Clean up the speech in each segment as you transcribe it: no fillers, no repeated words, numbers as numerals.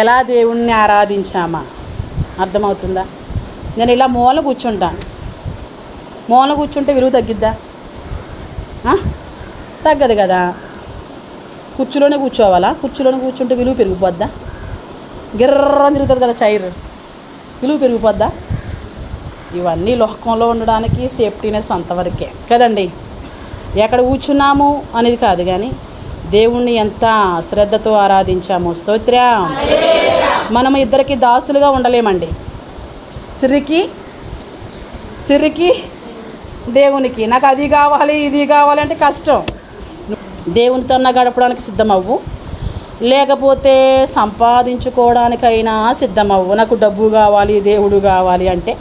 ఎలా దేవుణ్ణి ఆరాధించామా? అర్థమవుతుందా? నేను ఇలా మూల కూర్చుంటాను. మూల కూర్చుంటే విలువ తగ్గిద్దా? తగ్గదు కదా. కుర్చీలోనే కూర్చోవాలా? కుర్చీలోనే కూర్చుంటే విలువ పెరిగిపోద్దా? గిర్రని తిరుగుతుంది కదా చైర్, విలువ పెరిగిపోద్దా? ఇవన్నీ లోకంలో ఉండడానికి సేఫ్టీనెస్ అంతవరకే కదండి. ఎక్కడ కూర్చున్నాము అనేది కాదు, కానీ దేవుణ్ణి ఎంత శ్రద్ధతో ఆరాధించాము. స్తోత్రం. మనం ఇద్దరికి దాసులుగా ఉండలేమండి. సిరికి దేవునికి, నాకు అది కావాలి ఇది కావాలి అంటే కష్టం. దేవునితో గడపడానికి సిద్ధమవ్వు, లేకపోతే సంపాదించుకోవడానికైనా సిద్ధమవ్వు. నాకు డబ్బు కావాలి, దేవుడు కావాలి అంటే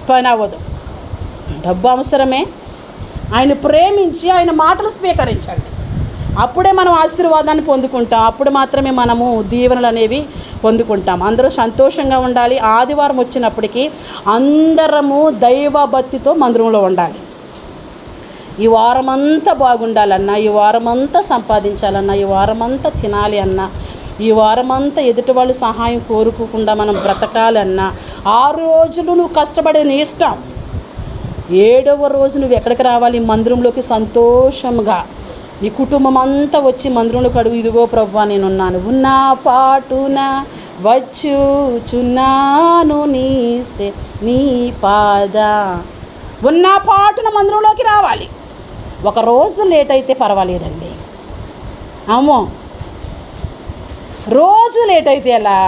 పని అవ్వదు. డబ్బు అవసరమే. ఆయన ప్రేమించి ఆయన మాటలు స్వీకరించండి, అప్పుడే మనం ఆశీర్వాదాన్ని పొందుకుంటాం. అప్పుడు మాత్రమే మనము దీవెనలు అనేవి పొందుకుంటాం. అందరూ సంతోషంగా ఉండాలి. ఆదివారం వచ్చినప్పటికీ అందరము దైవభక్తితో మందిరంలో ఉండాలి. ఈ వారమంతా బాగుండాలన్నా, ఈ వారమంతా సంపాదించాలన్నా, ఈ వారమంతా తినాలి అన్నా, ఈ వారమంతా ఎదుటి వాళ్ళు సహాయం కోరుకోకుండా మనం బ్రతకాలన్నా, 6 రోజులు నువ్వు కష్టపడేది నీ ఇష్టం. 7వ రోజు నువ్వు ఎక్కడికి రావాలి? మందిరంలోకి సంతోషంగా నీ కుటుంబం అంతా వచ్చి మందిరంలోకి అడుగు, ఇదిగో ప్రభువా నేనున్నాను, ఉన్న పాటున వచ్చుచున్నాను నీ పాద. ఉన్న పాటున మందిరంలోకి రావాలి. ఒక రోజు లేట్ అయితే పర్వాలేదండి. అమ్మో, రోజు లేట్ అయితే ఎలా?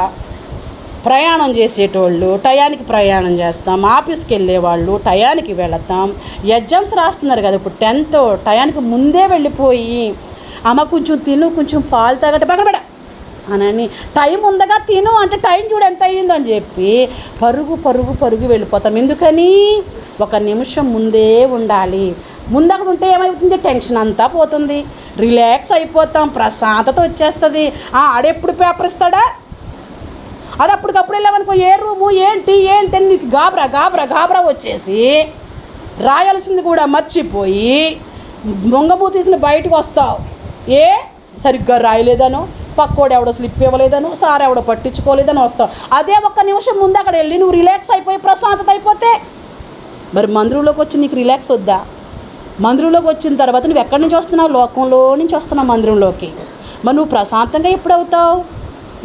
ప్రయాణం చేసేటోళ్ళు టయానికి ప్రయాణం చేస్తాం, ఆఫీస్కి వెళ్ళేవాళ్ళు టయానికి వెళతాం. ఎగ్జామ్స్ రాస్తున్నారు కదా ఇప్పుడు 10th, టయానికి ముందే వెళ్ళిపోయి అమ్మ కొంచెం తిను, కొంచెం పాలు తాగట పక్కన అని టైం ఉందగా తిను అంటే టైం చూడు ఎంత అయ్యిందో అని చెప్పి పరుగు వెళ్ళిపోతాం. ఎందుకని? 1 నిమిషం ముందే ఉండాలి. ముందు అక్కడ ఉంటే ఏమవుతుంది? టెన్షన్ అంతా పోతుంది, రిలాక్స్ అయిపోతాం, ప్రశాంతత వచ్చేస్తుంది. ఆడెప్పుడు పేపర్ ఇస్తాడా? అది అప్పటికప్పుడు వెళ్ళామనుకో, ఏ రూము ఏంటి అని నీకు గాబరా వచ్చేసి రాయాల్సింది కూడా మర్చిపోయి మొంగమూ తీసిన బయటకు వస్తావు. సరిగ్గా రాయలేదనో, పక్కోడు ఎవడో స్లిప్ ఇవ్వలేదనో, సార్ ఎవడో పట్టించుకోలేదని వస్తావు. అదే 1 నిమిషం ముందు అక్కడ వెళ్ళి నువ్వు రిలాక్స్ అయిపోయి ప్రశాంతత అయిపోతే, మరి మందిరంలోకి వచ్చి నీకు రిలాక్స్ వద్దా? మందిరంలోకి వచ్చిన తర్వాత నువ్వు ఎక్కడి నుంచి వస్తున్నావు? లోకంలో నుంచి వస్తున్నావు మందిరంలోకి. మరి నువ్వు ప్రశాంతంగా ఎప్పుడు అవుతావు?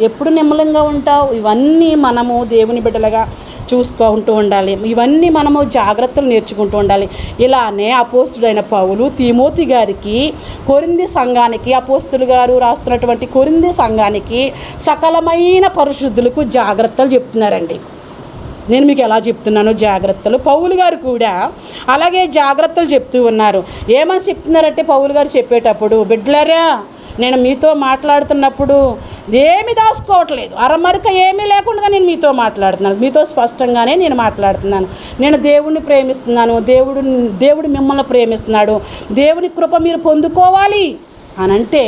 ఎప్పుడు నిమ్మలంగా ఉంటావు? ఇవన్నీ మనము దేవుని బిడ్డలుగా చూసుకుంటూ ఉండాలి. ఇవన్నీ మనము జాగ్రత్తలు నేర్చుకుంటూ ఉండాలి. ఇలానే అపోస్తుడైన పౌలు తిమోతి గారికి, కొరింథీ సంఘానికి, అపోస్తులు గారు రాస్తున్నటువంటి కొరింథీ సంఘానికి సకలమైన పరిశుద్ధులకు జాగ్రత్తలు చెప్తున్నారండి. నేను మీకు ఎలా చెప్తున్నానో జాగ్రత్తలు, పౌలు గారు కూడా అలాగే జాగ్రత్తలు చెప్తూ ఉన్నారు. ఏమని చెప్తున్నారంటే పౌలు గారు చెప్పేటప్పుడు, బిడ్డలారా నేను మీతో మాట్లాడుతున్నప్పుడు ఏమీ దాచుకోవట్లేదు, అరమరిక ఏమీ లేకుండా నేను మీతో మాట్లాడుతున్నాను, మీతో స్పష్టంగానే నేను మాట్లాడుతున్నాను. నేను దేవుణ్ణి ప్రేమిస్తున్నాను, దేవుడు మిమ్మల్ని ప్రేమిస్తున్నాడు, దేవుని కృప మీరు పొందుకోవాలి అని అంటే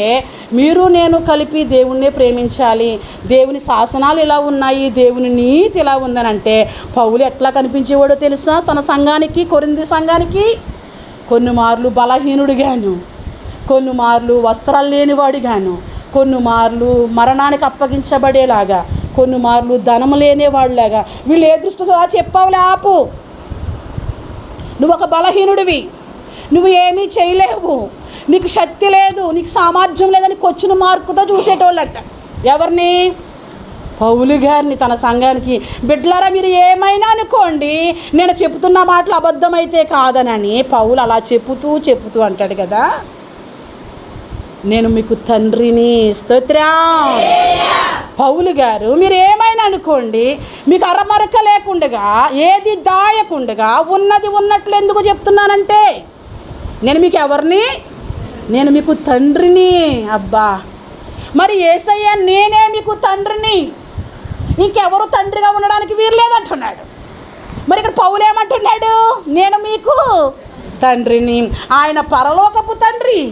మీరు నేను కలిపి దేవుణ్ణే ప్రేమించాలి. దేవుని శాసనాలు ఎలా ఉన్నాయి, దేవుని నీతి ఎలా ఉందని అంటే పౌలు ఎట్లా కనిపించేవాడో తెలుసా? తన సంఘానికి, కొరింథీ సంఘానికి కొన్ని మార్లు బలహీనుడిగాను, కొన్ని మార్లు వస్త్రాలు లేనివాడిగాను, కొన్ని మార్లు మరణానికి అప్పగించబడేలాగా, కొన్ని మార్లు ధనము లేనివాడిలాగా. వీళ్ళు ఏ దృష్టితో చెప్పావులే, ఆపు, నువ్వు ఒక బలహీనుడివి, నువ్వు ఏమీ చేయలేవు, నీకు శక్తి లేదు, నీకు సామర్థ్యం లేదని కొచ్చిన మార్కుతో చూసేటోళ్ళట. ఎవరిని? పౌలు గారిని తన సంఘానికి. బిడ్డలారా మీరు ఏమైనా అనుకోండి, నేను చెబుతున్న మాటలు అబద్ధమైతే కాదనని పౌలు అలా చెప్పుతూ అంటాడు కదా, నేను మీకు తండ్రిని. స్తోత్రం. పౌలు గారు మీరు ఏమైనా అనుకోండి, మీకు అరమరక లేకుండగా, ఏది దాయకుండగా ఉన్నది ఉన్నట్లు ఎందుకు చెప్తున్నానంటే నేను మీకు ఎవరిని? నేను మీకు తండ్రిని. అబ్బా, మరి యేసయ్య నేనే మీకు తండ్రిని, ఇంకెవరు తండ్రిగా ఉండడానికి వీరు లేదంటున్నాడు. మరి ఇక్కడ పౌలు ఏమంటున్నాడు? నేను మీకు తండ్రిని. ఆయన పరలోకపు తండ్రి,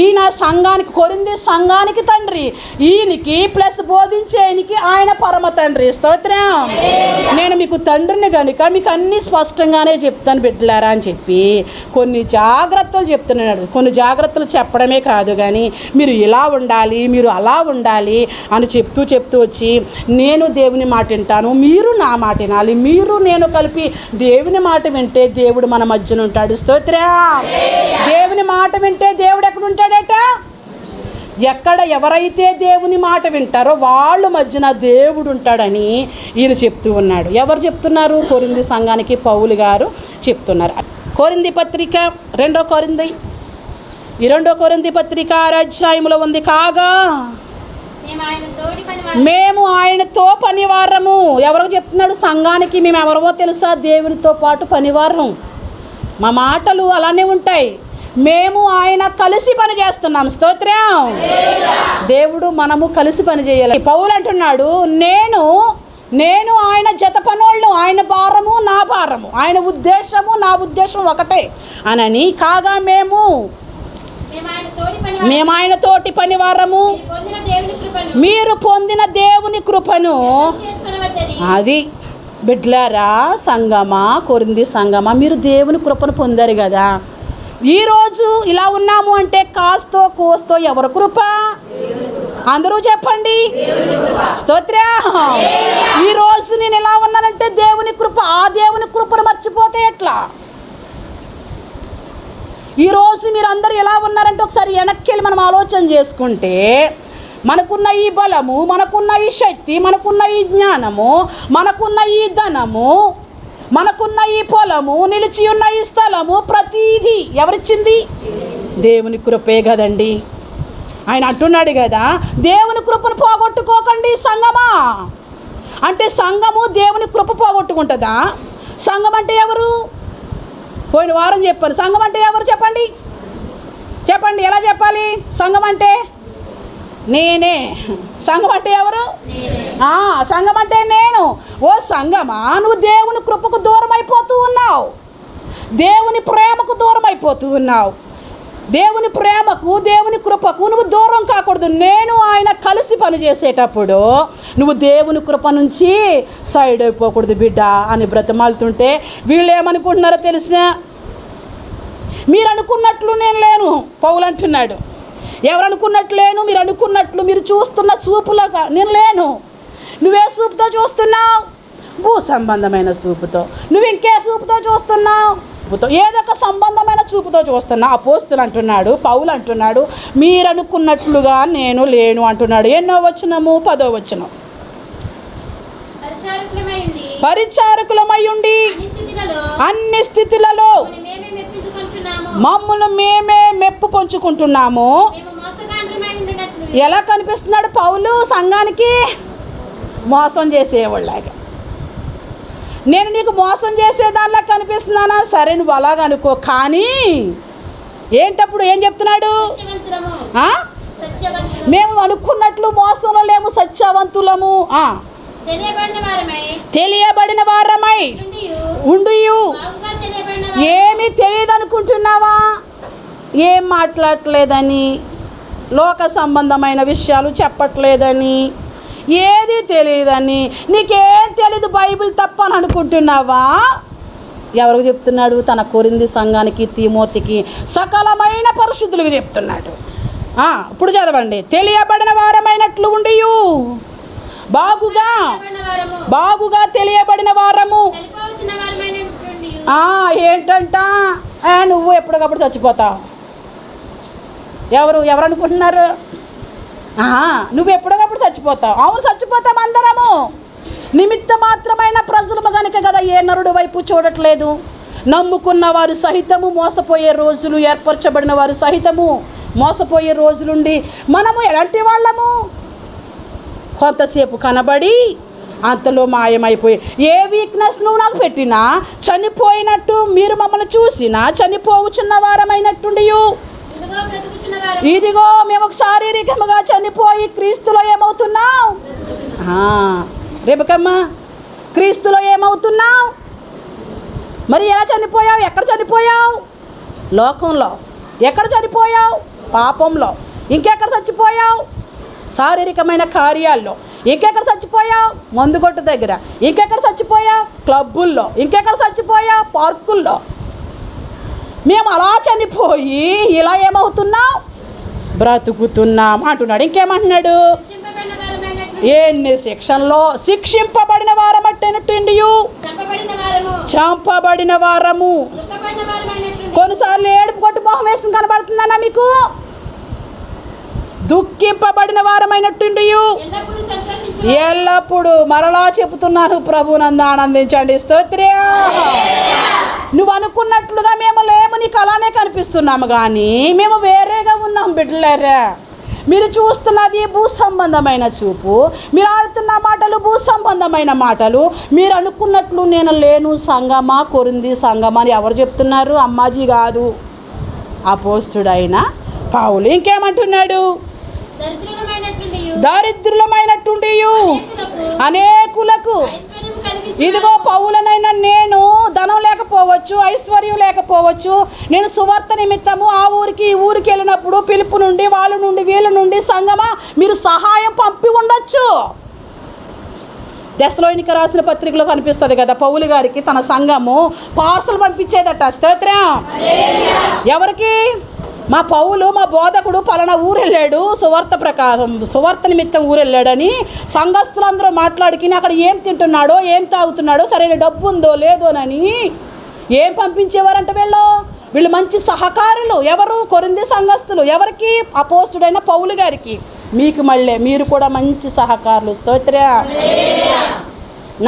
ఈయన సంఘానికి, కొరింథీ సంఘానికి తండ్రి, ఈయనకి ప్లస్ బోధించేయనికి ఆయన పరమ తండ్రి. స్తోత్రం. నేను మీకు తండ్రిని కనుక మీకు అన్నీ స్పష్టంగానే చెప్తాను బిడ్డలారా అని చెప్పి కొన్ని జాగ్రత్తలు చెప్తున్నాడు. కొన్ని జాగ్రత్తలు చెప్పడమే కాదు కానీ మీరు ఇలా ఉండాలి, మీరు అలా ఉండాలి అని చెప్తూ వచ్చి నేను దేవుని మాట వింటాను, మీరు నా మాట వినాలి, మీరు నేను కలిపి దేవుని మాట వింటే దేవుడు మన మధ్యన ఉంటాడు. స్తోత్రం. దేవుని మాట వింటే దేవుడు ఎక్కడ ఉంటాడట? ఎవరైతే దేవుని మాట వింటారో వాళ్ళ మధ్యన దేవుడు ఉంటాడని ఈయన చెప్తూ ఉన్నాడు. ఎవరు చెప్తున్నారు? కొరింథీ సంఘానికి పౌలు గారు చెప్తున్నారు. కొరింథీ పత్రిక 2 కొరింథీ పత్రిక 6వ అధ్యాయంలో ఉంది. కాగా మేము ఆయనతో పనివారము. ఎవరికి చెప్తున్నాడు? సంఘానికి. మేము ఎవరో తెలుసా? దేవునితో పాటు పనివారం. మా మాటలు అలానే ఉంటాయి. మేము ఆయన కలిసి పని చేస్తున్నాం. స్తోత్రం. దేవుడు మనము కలిసి పని చేయాలి. పౌలు అంటున్నాడు, నేను ఆయన జత పనోళ్ళు, ఆయన భారము నా భారము, ఆయన ఉద్దేశము నా ఉద్దేశం ఒకటే అనని. కాగా మేము ఆయన తోటి పనివారము, మీరు పొందిన దేవుని కృపను. అది బిడ్లారా, సంగమా, కొరింథీ సంగమా, మీరు దేవుని కృపను పొందారు కదా. ఈరోజు ఇలా ఉన్నాము అంటే కాస్తో కోస్తో ఎవరు కృప? అందరూ చెప్పండి. స్తోత్రం. ఈరోజు నేను ఎలా ఉన్నానంటే దేవుని కృప. ఆ దేవుని కృపను మర్చిపోతే ఎట్లా? ఈరోజు మీరు అందరూ ఎలా ఉన్నారంటే ఒకసారి వెనక్కి వెళ్ళి మనం ఆలోచన చేసుకుంటే, మనకున్న ఈ బలము, మనకున్న ఈ శక్తి, మనకున్న ఈ జ్ఞానము, మనకున్న ఈ ధనము, మనకున్న ఈ పొలము, నిలిచి ఉన్న ఈ స్థలము, ప్రతీది ఎవరిచ్చింది? దేవుని కృపే కదండి. ఆయన అంటున్నాడు కదా, దేవుని కృపను పోగొట్టుకోకండి సంఘమా. అంటే సంఘము దేవుని కృప పోగొట్టుకుంటుందా? సంఘం అంటే ఎవరు? పోయిన వారం చెప్పాను. సంఘం అంటే ఎవరు? చెప్పండి. ఎలా చెప్పాలి? సంఘం అంటే నేనే. సంఘం అంటే ఎవరు? సంఘం అంటే నేను. ఓ సంఘమా, నువ్వు దేవుని కృపకు దూరం అయిపోతూ ఉన్నావు, దేవుని ప్రేమకు దూరం అయిపోతూ ఉన్నావు. దేవుని ప్రేమకు, దేవుని కృపకు నువ్వు దూరం కాకూడదు. నేను ఆయన కలిసి పనిచేసేటప్పుడు నువ్వు దేవుని కృప నుంచి సైడ్ అయిపోకూడదు బిడ్డ అని బ్రతమాలుతుంటే వీళ్ళు ఏమనుకుంటున్నారో తెలుసా? మీరు అనుకున్నట్లు నేను లేను. పౌలు అంటున్నాడు, ఎవరు అనుకున్నట్లు లేను, మీరు అనుకున్నట్లు, మీరు చూస్తున్న చూపులాగా నేను లేను. నువ్వే చూపుతో చూస్తున్నావు? భూ సంబంధమైన చూపుతో. నువ్వు ఇంకే చూపుతో చూస్తున్నావు? ఏదో ఒక సంబంధమైన చూపుతో చూస్తున్నా. అపోస్తలుడు అంటున్నాడు, పౌలు అంటున్నాడు, మీరు అనుకున్నట్లుగా నేను లేను అంటున్నాడు. ఎన్నో వచనము? 10వ వచనం. పరిచారకులమై ఉండి అన్ని స్థితిలలో మమ్మల్ని మేమే మెప్పు పంచుకుంటున్నాము. ఎలా కనిపిస్తున్నాడు పౌలు సంఘానికి? మోసం చేసేవాళ్ళగా. నేను నీకు మోసం చేసేదానిలా కనిపిస్తున్నానా? సరే, నువ్వు అలాగ అనుకో. కానీ ఏంటప్పుడు ఏం చెప్తున్నాడు? మేము అనుకున్నట్లు మోసంలో లేము, సత్యవంతులము, తెలియబడిన వారమై ఉండు. ఏమీ తెలియదు అనుకుంటున్నావా? ఏం మాట్లాడలేదని, లోక సంబంధమైన విషయాలు చెప్పట్లేదని, ఏది తెలియదని, నీకేం తెలీదు బైబిల్ తప్ప అని అనుకుంటున్నావా? ఎవరికి చెప్తున్నాడు? తన కొరింథీ సంఘానికి, తిమోతికి, సకలమైన పరిశుద్ధులకు చెప్తున్నాడు. ఇప్పుడు చదవండి. తెలియబడిన వారమైనట్లు ఉండి, బాగుగా తెలియబడిన వారము. ఏంటంట? నువ్వు ఎప్పటికప్పుడు చచ్చిపోతావు. ఎవరు అనుకుంటున్నారు? నువ్వు ఎప్పటికప్పుడు చచ్చిపోతావు. అవును, చచ్చిపోతాం అందరము. నిమిత్త మాత్రమైన ప్రజలు కనుక కదా ఏ నరుడు వైపు చూడట్లేదు. నమ్ముకున్న వారు సహితము మోసపోయే రోజులు, ఏర్పరచబడిన వారు సహితము మోసపోయే రోజులుండి మనము ఎలాంటి వాళ్ళము? కొంతసేపు కనబడి అంతలో మాయమైపోయి, ఏ వీక్నెస్ నువ్వు నాకు పెట్టినా, చనిపోయినట్టు మీరు మమ్మల్ని చూసినా చనిపోవచ్చున్న వారమైనట్టుండి, ఇదిగో మేము శారీరకంగా చనిపోయి క్రీస్తులో ఏమవుతున్నావు? రేపకమ్మ, క్రీస్తులో ఏమవుతున్నావు? మరి ఎలా చనిపోయావు? ఎక్కడ చనిపోయావు? లోకంలో. ఎక్కడ చనిపోయావు? పాపంలో. ఇంకెక్కడ చచ్చిపోయావు? శారీరకమైన కార్యాల్లో. ఇంకెక్కడ చచ్చిపోయావు? మందుగొట్టు దగ్గర. ఇంకెక్కడ చచ్చిపోయావు? క్లబ్బుల్లో. ఇంకెక్కడ చచ్చిపోయావు? పార్కుల్లో. మేము అలా చనిపోయి ఇలా ఏమవుతున్నాం? బ్రతుకుతున్నాం అంటున్నాడు. ఇంకేమంటున్నాడు? ఎన్ని శిక్షల్లో శిక్షింపబడిన వారమట్టేనట్టుండి, చంపబడిన వారము. కొన్నిసార్లు ఏడుపు కొట్టు మొహం వేసుకుని కనబడుతుందన్నా మీకు? దుఃఖింపబడిన వారమైనట్టుండి ఎల్లప్పుడు. మరలా చెబుతున్నాను, ప్రభునందు ఆనందించండి. స్తోత్రం. నువ్వు అనుకున్నట్లుగా మేము లేము, నీకు అలానే కనిపిస్తున్నాము, కానీ మేము వేరేగా ఉన్నాం బిడ్డలారా. మీరు చూస్తున్నది భూ సంబంధమైన చూపు, మీరు ఆడుతున్న మాటలు భూ సంబంధమైన మాటలు. మీరు అనుకున్నట్లు నేను లేను సంగమా, కొరింథీ సంగమా అని ఎవరు చెప్తున్నారు? అమ్మాజీ కాదు, అపోస్తుడైన పౌలు. ఇంకేమంటున్నాడు? దరిద్రులమైనట్టుండి అనేకులకు. ఇదిగో పౌలనైనా నేను ధనం లేకపోవచ్చు, ఐశ్వర్యం లేకపోవచ్చు, నేను సువార్త నిమిత్తము ఆ ఊరికి ఈ ఊరికి వెళ్ళినప్పుడు పిలుపు నుండి వాళ్ళ నుండి వీళ్ళ నుండి సంగమా మీరు సహాయం పంపి ఉండొచ్చు. దెస్సలోనిక రాసిన పత్రికలో కనిపిస్తుంది కదా, పౌలు గారికి తన సంఘము పార్సల్ పంపించేదట. స్తోత్రం. ఎవరికి? మా పౌలు, మా బోధకుడు పలానా ఊరు వెళ్ళాడు, సువార్త నిమిత్తం ఊరు వెళ్ళాడని సంఘస్థులందరూ మాట్లాడుకుని అక్కడ ఏం తింటున్నాడో ఏం తాగుతున్నాడో, సరైన డబ్బు ఉందో లేదోనని ఏం పంపించేవారంట వీళ్ళు మంచి సహకారులు. ఎవరు? కొరింథీ సంఘస్థులు. ఎవరికి? అపోస్తుడైన పౌలు గారికి. మీకు మళ్ళీ మీరు కూడా మంచి సహకారులు. స్తోత్రం.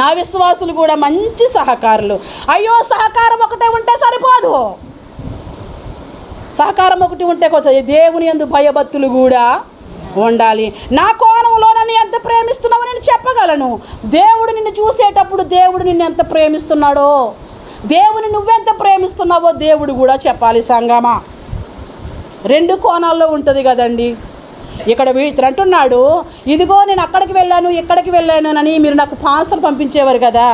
నా విశ్వాసులు కూడా మంచి సహకారులు. అయ్యో, సహకారం ఒకటే ఉంటే సరిపోదు. సహకారం ఒకటి ఉంటే కొంచెం దేవుని యందు భయభక్తులు కూడా ఉండాలి. నా కోణంలో నన్ను ఎంత ప్రేమిస్తున్నావో నేను చెప్పగలను. దేవుడు నిన్ను చూసేటప్పుడు దేవుడు నిన్ను ఎంత ప్రేమిస్తున్నాడో, దేవుని నువ్వెంత ప్రేమిస్తున్నావో దేవుడు కూడా చెప్పాలి. సంగమా, రెండు కోణాల్లో ఉంటుంది కదండి. ఇక్కడ ఇతను అంటున్నాడు, ఇదిగో నేను అక్కడికి వెళ్ళాను ఇక్కడికి వెళ్ళాను అని మీరు నాకు పార్సల్ పంపించేవారు కదా,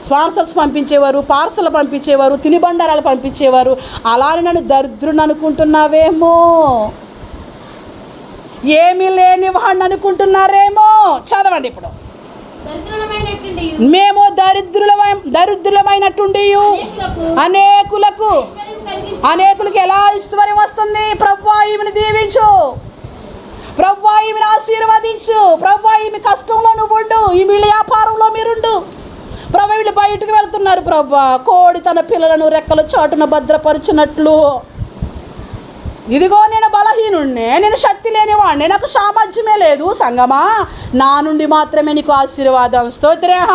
స్పాన్సర్స్ పంపించేవారు, పార్సల్ పంపించేవారు, తినుబండారాలు పంపించేవారు. అలానే నన్ను దరిద్రుని అనుకుంటున్నావేమో, ఏమీ లేని వాడిని అనుకుంటున్నారేమో. చదవండి ఇప్పుడు. మేము దరిద్రులమైనట్టుండి అనేకులకు ఎలా ఐశ్వర్యం వస్తుంది? ప్రభువా ఈమెను దీవించు, ప్రభువా ఈమెను ఆశీర్వదించు, ప్రభువా ఈమె కష్టంలో నువ్వు ఉండు, ఈ వీళ్ళ వ్యాపారంలో మీరుండు. ప్రభు వీళ్ళు బయటకు వెళ్తున్నారు, ప్రభా కోడి తన పిల్లలను రెక్కల చాటున భద్రపరిచినట్లు ఇదిగో నేను బలహీనుడినే, నేను శక్తి లేనివాడిని, నాకు సామర్థ్యమే లేదు. సంగమా, నా నుండి మాత్రమే నీకు ఆశీర్వాదం. స్తోత్రం.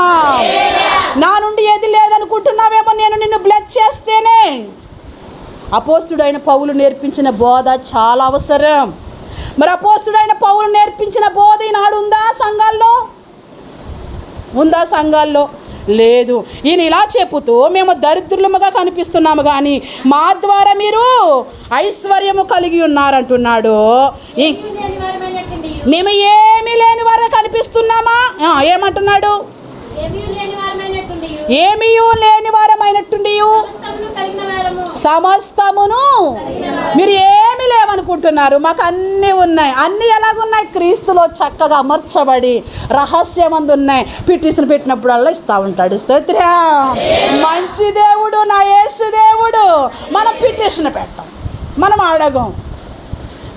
నా నుండి ఏది లేదనుకుంటున్నావేమో, నేను నిన్ను బ్లెస్ చేస్తేనే. అపోస్తుడైన పౌలు నేర్పించిన బోధ చాలా అవసరం. మరి అపోస్తుడైన పౌలు నేర్పించిన బోధ ఈనాడు ఉందా సంఘాల్లో? ఉందా సంఘాల్లో? లేదు. ఈయన ఇలా చెప్పుతూ మేము దరిద్రులముగా కనిపిస్తున్నాము, కానీ మా ద్వారా మీరు ఐశ్వర్యము కలిగి ఉన్నారంటున్నాడు. మేము ఏమీ లేని వారుగా కనిపిస్తున్నామా? ఏమంటున్నాడు? ఏమీ లేని వారమైనట్టుండి సమస్తమును. మీరు ఏమి లేవనుకుంటున్నారు? మాకు అన్నీ ఉన్నాయి. అన్నీ ఎలాగున్నాయి? క్రీస్తులో చక్కగా అమర్చబడి రహస్యమందు ఉన్నాయి. పిటిషన్ పెట్టినప్పుడల్లా ఇస్తూ ఉంటాడు. స్తోత్రం. మంచి దేవుడు నా యేసు దేవుడు. మనం పిటిషన్ పెట్టం, మనం అడగం.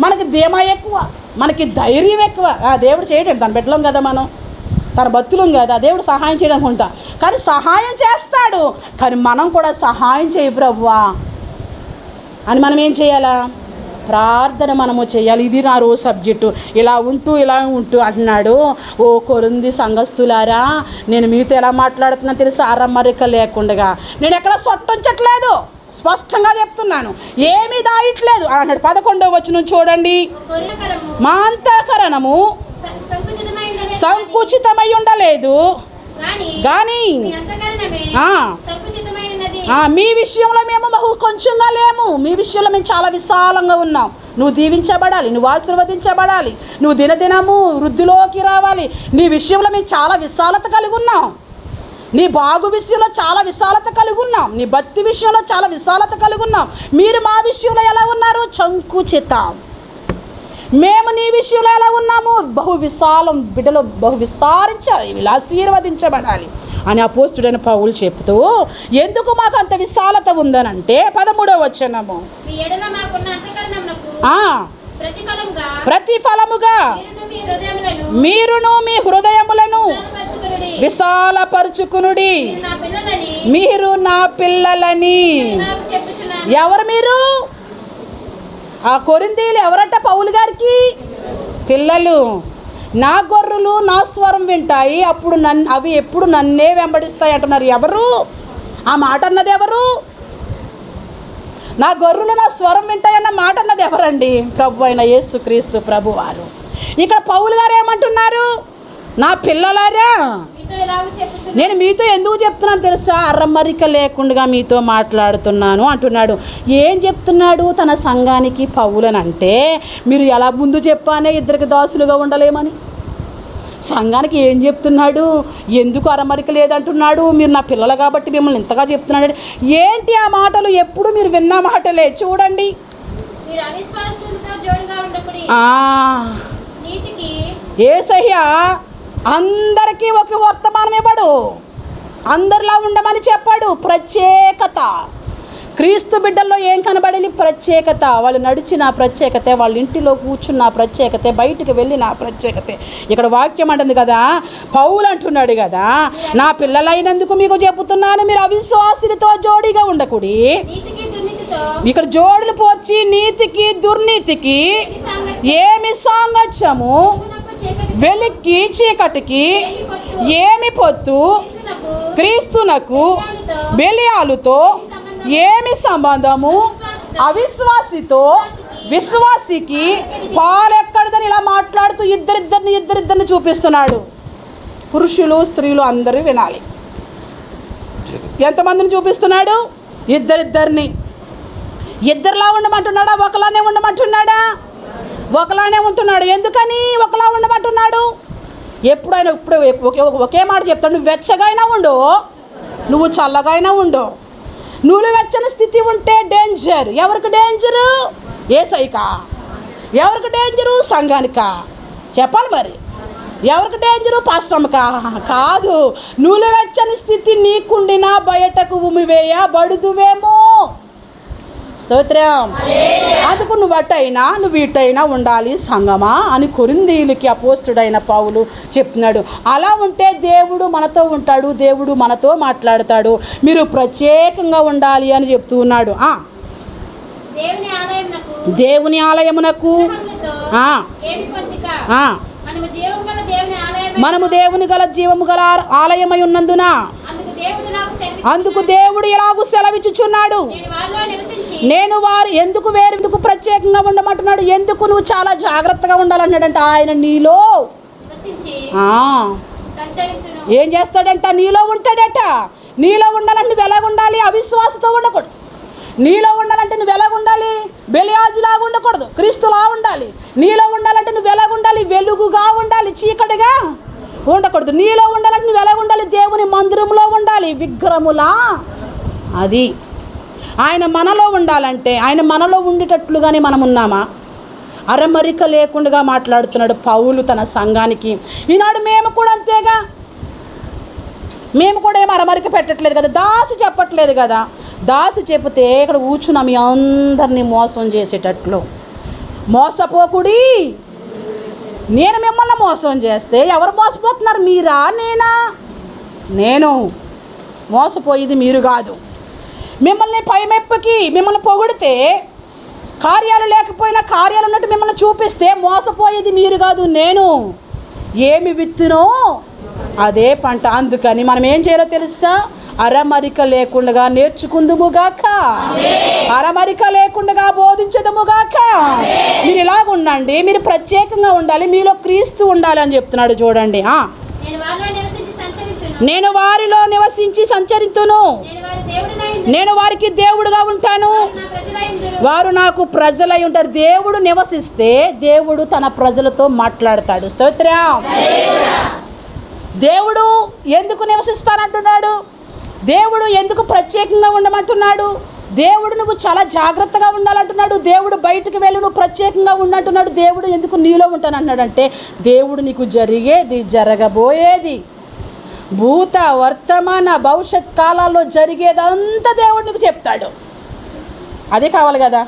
మనకి ధీమా ఎక్కువ, మనకి ధైర్యం ఎక్కువ. దేవుడు చేయడం తను పెట్టలేం కదా, మనం తన భక్తులం కదా, దేవుడు సహాయం చేయడం ఉంటా. కానీ సహాయం చేస్తాడు, కానీ మనం కూడా సహాయం చేయి ప్రభువా అని మనం ఏం చేయాలా? ప్రార్థన మనము చేయాలి. ఇది నా రోజు సబ్జెక్టు. ఇలా ఉంటూ అంటున్నాడు. ఓ కొరింథీ సంఘస్థులారా, నేను మీతో ఎలా మాట్లాడుతున్నా తెలుసా? అరమరిక లేకుండా. నేను ఎక్కడ సొట్టుంచట్లేదు, స్పష్టంగా చెప్తున్నాను. ఏమీ దాయట్లేదు అన్నాడు. 11వ వచనం చూడండి. మా అంతఃకరణము సంకుచితమై ఉండలేదు, కానీ మీ విషయంలో మేము కొంచెంగా లేము. మీ విషయంలో మేము చాలా విశాలంగా ఉన్నాం. నువ్వు దీవించబడాలి, నువ్వు ఆశీర్వదించబడాలి, నువ్వు దినదినము వృద్ధిలోకి రావాలి. నీ విషయంలో మేము చాలా విశాలత కలిగి ఉన్నాం. నీ బాగు విషయంలో చాలా విశాలత కలిగి ఉన్నాం. నీ భక్తి విషయంలో చాలా విశాలత కలిగి ఉన్నాం. మీరు మా విషయంలో ఎలా ఉన్నారు? సంకుచితం. మేము నీ విషయంలో ఎలా ఉన్నాము? బిడ్డలు బహు విస్తారించాలి, ఇలా ఆశీర్వదించబడాలి అని అపోస్తుడైన పౌలు చెప్తూ, ఎందుకు మాకు అంత విశాలత ఉందనంటే 13వ వచనము, ప్రతిఫలముగా మీరును మీ హృదయములను విశాలపరుచుకునుడి, మీరు నా పిల్లలని. ఎవరు మీరు? ఆ కొరింథీయులు ఎవరట? పౌలు గారికి పిల్లలు. నా గొర్రెలు నా స్వరం వింటాయి, అప్పుడు అవి ఎప్పుడు నన్నే వెంబడిస్తాయి అంటున్నారు. ఎవరు ఆ మాట అన్నది? ఎవరు? నా గొర్రెలు నా స్వరం వింటాయన్న మాట అన్నది ఎవరండి? ప్రభు అయిన యేసుక్రీస్తు ప్రభువారు. ఇక్కడ పౌలు గారు ఏమంటున్నారు? నా పిల్లలారా, నేను మీతో ఎందుకు చెప్తున్నాను తెలుసా? అరమరిక లేకుండా మీతో మాట్లాడుతున్నాను అంటున్నాడు. ఏం చెప్తున్నాడు తన సంఘానికి పౌలనంటే, మీరు ఎలా ముందు చెప్పానే ఇద్దరికి దాసులుగా ఉండలేమని. సంఘానికి ఏం చెప్తున్నాడు? ఎందుకు అరమరిక లేదంటున్నాడు? మీరు నా పిల్లలు కాబట్టి మిమ్మల్ని ఇంతగా చెప్తున్నాడు. ఏంటి ఆ మాటలు? ఎప్పుడు మీరు విన్న మాటలే. చూడండి, యేసయ్య అందరికీ ఒక వర్తమానం ఇవ్వడు, అందరిలా ఉండమని చెప్పాడు. ప్రత్యేకత క్రీస్తు బిడ్డల్లో ఏం కనబడింది? ప్రత్యేకత. వాళ్ళు నడిచిన ప్రత్యేకతే, వాళ్ళ ఇంటిలో కూర్చున్న ప్రత్యేకతే, బయటికి వెళ్ళిన ప్రత్యేకతే. ఇక్కడ వాక్యం అంటుంది కదా, పౌలు అంటున్నాడు కదా, నా పిల్లలైనందుకు మీకు చెబుతున్నాను, మీరు అవిశ్వాసులతో జోడీగా ఉండకూడి. ఇక్కడ జోడులు పోర్చి నీతికి దుర్నీతికి ఏమి సాంగత్యము, వెలికి చీకటికి ఏమి పొత్తు, క్రీస్తునకు బెలియాలుతో ఏమి సంబంధము, అవిశ్వాసితో విశ్వాసికి పాలెక్కడిదని ఇలా మాట్లాడుతూ ఇద్దరిద్దరిని చూపిస్తున్నాడు. పురుషులు స్త్రీలు అందరూ వినాలి. ఎంతమందిని చూపిస్తున్నాడు? ఇద్దరిద్దరిని. ఇద్దరిలా ఉండమంటున్నాడా? ఒకలానే ఉండమంటున్నాడా? ఒకలానే ఉంటున్నాడు. ఎందుకని ఒకలా ఉండమంటున్నాడు? ఎప్పుడైనా ఒకే మాట చెప్తాడు, నువ్వు వెచ్చగా అయినా ఉండు, నువ్వు చల్లగా అయినా ఉండు. నువ్వు వెచ్చని స్థితి ఉంటే డేంజర్. ఎవరికి డేంజరు? యేసయ్యకా? ఎవరికి డేంజరు? సంఘానికా? చెప్పాలి మరి. ఎవరికి డేంజరు? పాస్టర్కా? కాదు. నువ్వు వెచ్చని స్థితి నీకుండినా బయటకు ఉమివేయబడుదువేమో. స్తోత్రం. అందుకు నువ్వు అటైనా నువ్వు ఇటైనా ఉండాలి సంగమా అని కొరింథీయులకి అపోస్తుడైన పౌలు చెప్తున్నాడు. అలా ఉంటే దేవుడు మనతో ఉంటాడు, దేవుడు మనతో మాట్లాడతాడు. మీరు ప్రత్యేకంగా ఉండాలి అని చెప్తూ ఉన్నాడు. దేవుని ఆలయమునకు మనము దేవుని గల జీవము గల ఆలయమై ఉన్నందున అందుకు దేవుడు ఎలాగూ సెలవిచ్చుచున్నాడు, నేను వారు ఎందుకు ప్రత్యేకంగా ఉండమంటున్నాడు? ఎందుకు నువ్వు చాలా జాగ్రత్తగా ఉండాలన్నాడంట. ఆయన నీలో ఏం చేస్తాడంట? నీలో ఉంటాడట. నీలో ఉండాలంటే నువ్వు ఎలా ఉండాలి? అవిశ్వాసంతో ఉండకూడదు. నీలో ఉండాలంటే నువ్వు ఎలా ఉండాలి? బెలియాజులాగా ఉండకూడదు, క్రీస్తులా ఉండాలి. నీలో ఉండాలంటే నువ్వు ఎలా ఉండాలి? వెలుగుగా ఉండాలి, చీకటిగా ఉండకూడదు. నీలో ఉండాలంటే నువ్వు ఎలా ఉండాలి? దేవుని మందిరంలో ఉండాలి, విగ్రహములా. అది ఆయన మనలో ఉండాలంటే, ఆయన మనలో ఉండేటట్లుగానే మనం ఉన్నామా? అరమరిక లేకుండా మాట్లాడుతున్నాడు పౌలు తన సంఘానికి. ఈనాడు మేము కూడా అంతేగా. మేము కూడా ఏం అరమరిక పెట్టట్లేదు కదా, దాసి చెప్పట్లేదు కదా. దాసి చెప్తే ఇక్కడ కూర్చున్నా మీ అందరినీ మోసం చేసేటట్లు. మోసపోకుడి. నేను మిమ్మల్ని మోసం చేస్తే ఎవరు మోసపోతున్నారు? మీరా నేనా? నేను. మోసపోయేది మీరు కాదు. మిమ్మల్ని పైమెప్పకి మిమ్మల్ని పొగిడితే, కార్యాలు లేకపోయినా కార్యాలు ఉన్నట్టు మిమ్మల్ని చూపిస్తే మోసపోయేది మీరు కాదు, నేను. ఏమి విత్తునో అదే పంట. అందుకని మనం ఏం చేయాలో తెలుసా? అరమరిక లేకుండా నేర్చుకుందుముగాక, అరమరిక లేకుండా బోధించదుముగాక. మీరు ఇలాగ ఉండండి, మీరు ప్రత్యేకంగా ఉండాలి, మీలో క్రీస్తు ఉండాలి అని చెప్తున్నాడు. చూడండి, నేను వారిలో నివసించి సంచరితును, నేను వారికి దేవుడుగా ఉంటాను, వారు నాకు ప్రజలై ఉంటారు. దేవుడు నివసిస్తే దేవుడు తన ప్రజలతో మాట్లాడతాడు. స్తోత్రం. దేవుడు ఎందుకు నివసిస్తానంటున్నాడు? దేవుడు ఎందుకు ప్రత్యేకంగా ఉండమంటున్నాడు? దేవుడు నువ్వు చాలా జాగ్రత్తగా ఉండాలంటున్నాడు. దేవుడు బయటికి వెళ్ళి నువ్వు ప్రత్యేకంగా ఉండంటున్నాడు. దేవుడు ఎందుకు నీలో ఉంటానన్నాడంటే దేవుడు నీకు జరిగేది, జరగబోయేది, భూత వర్తమాన భవిష్యత్ కాలాల్లో జరిగేదంతా దేవుడు నీకు చెప్తాడు. అదే కావాలి కదా.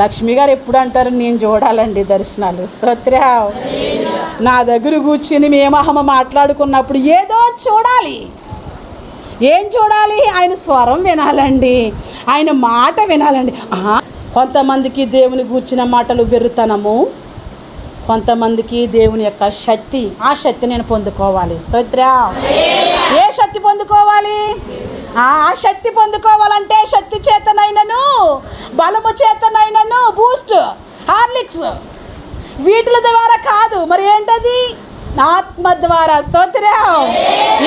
లక్ష్మి గారు ఎప్పుడు అంటారు, నేను చూడాలండి దర్శనాలు. స్తోత్రం. నా దగ్గర కూర్చుని మేమహమ మాట్లాడుకున్నప్పుడు ఏదో చూడాలి. ఏం చూడాలి? ఆయన స్వరం వినాలండి, ఆయన మాట వినాలండి. కొంతమందికి దేవుని గూర్చిన మాటలు వెర్రితనము, కొంతమందికి దేవుని యొక్క శక్తి. ఆ శక్తి నేను పొందుకోవాలి. స్తోత్రం. ఏ శక్తి పొందుకోవాలి? ఆ శక్తి పొందుకోవాలంటే శక్తి చేతనైనను, బలము చేతనైనను, బూస్ట్, హార్లిక్స్ వీటిల ద్వారా కాదు. మరి ఏంటది? ఆత్మ ద్వారా. స్తోత్రం.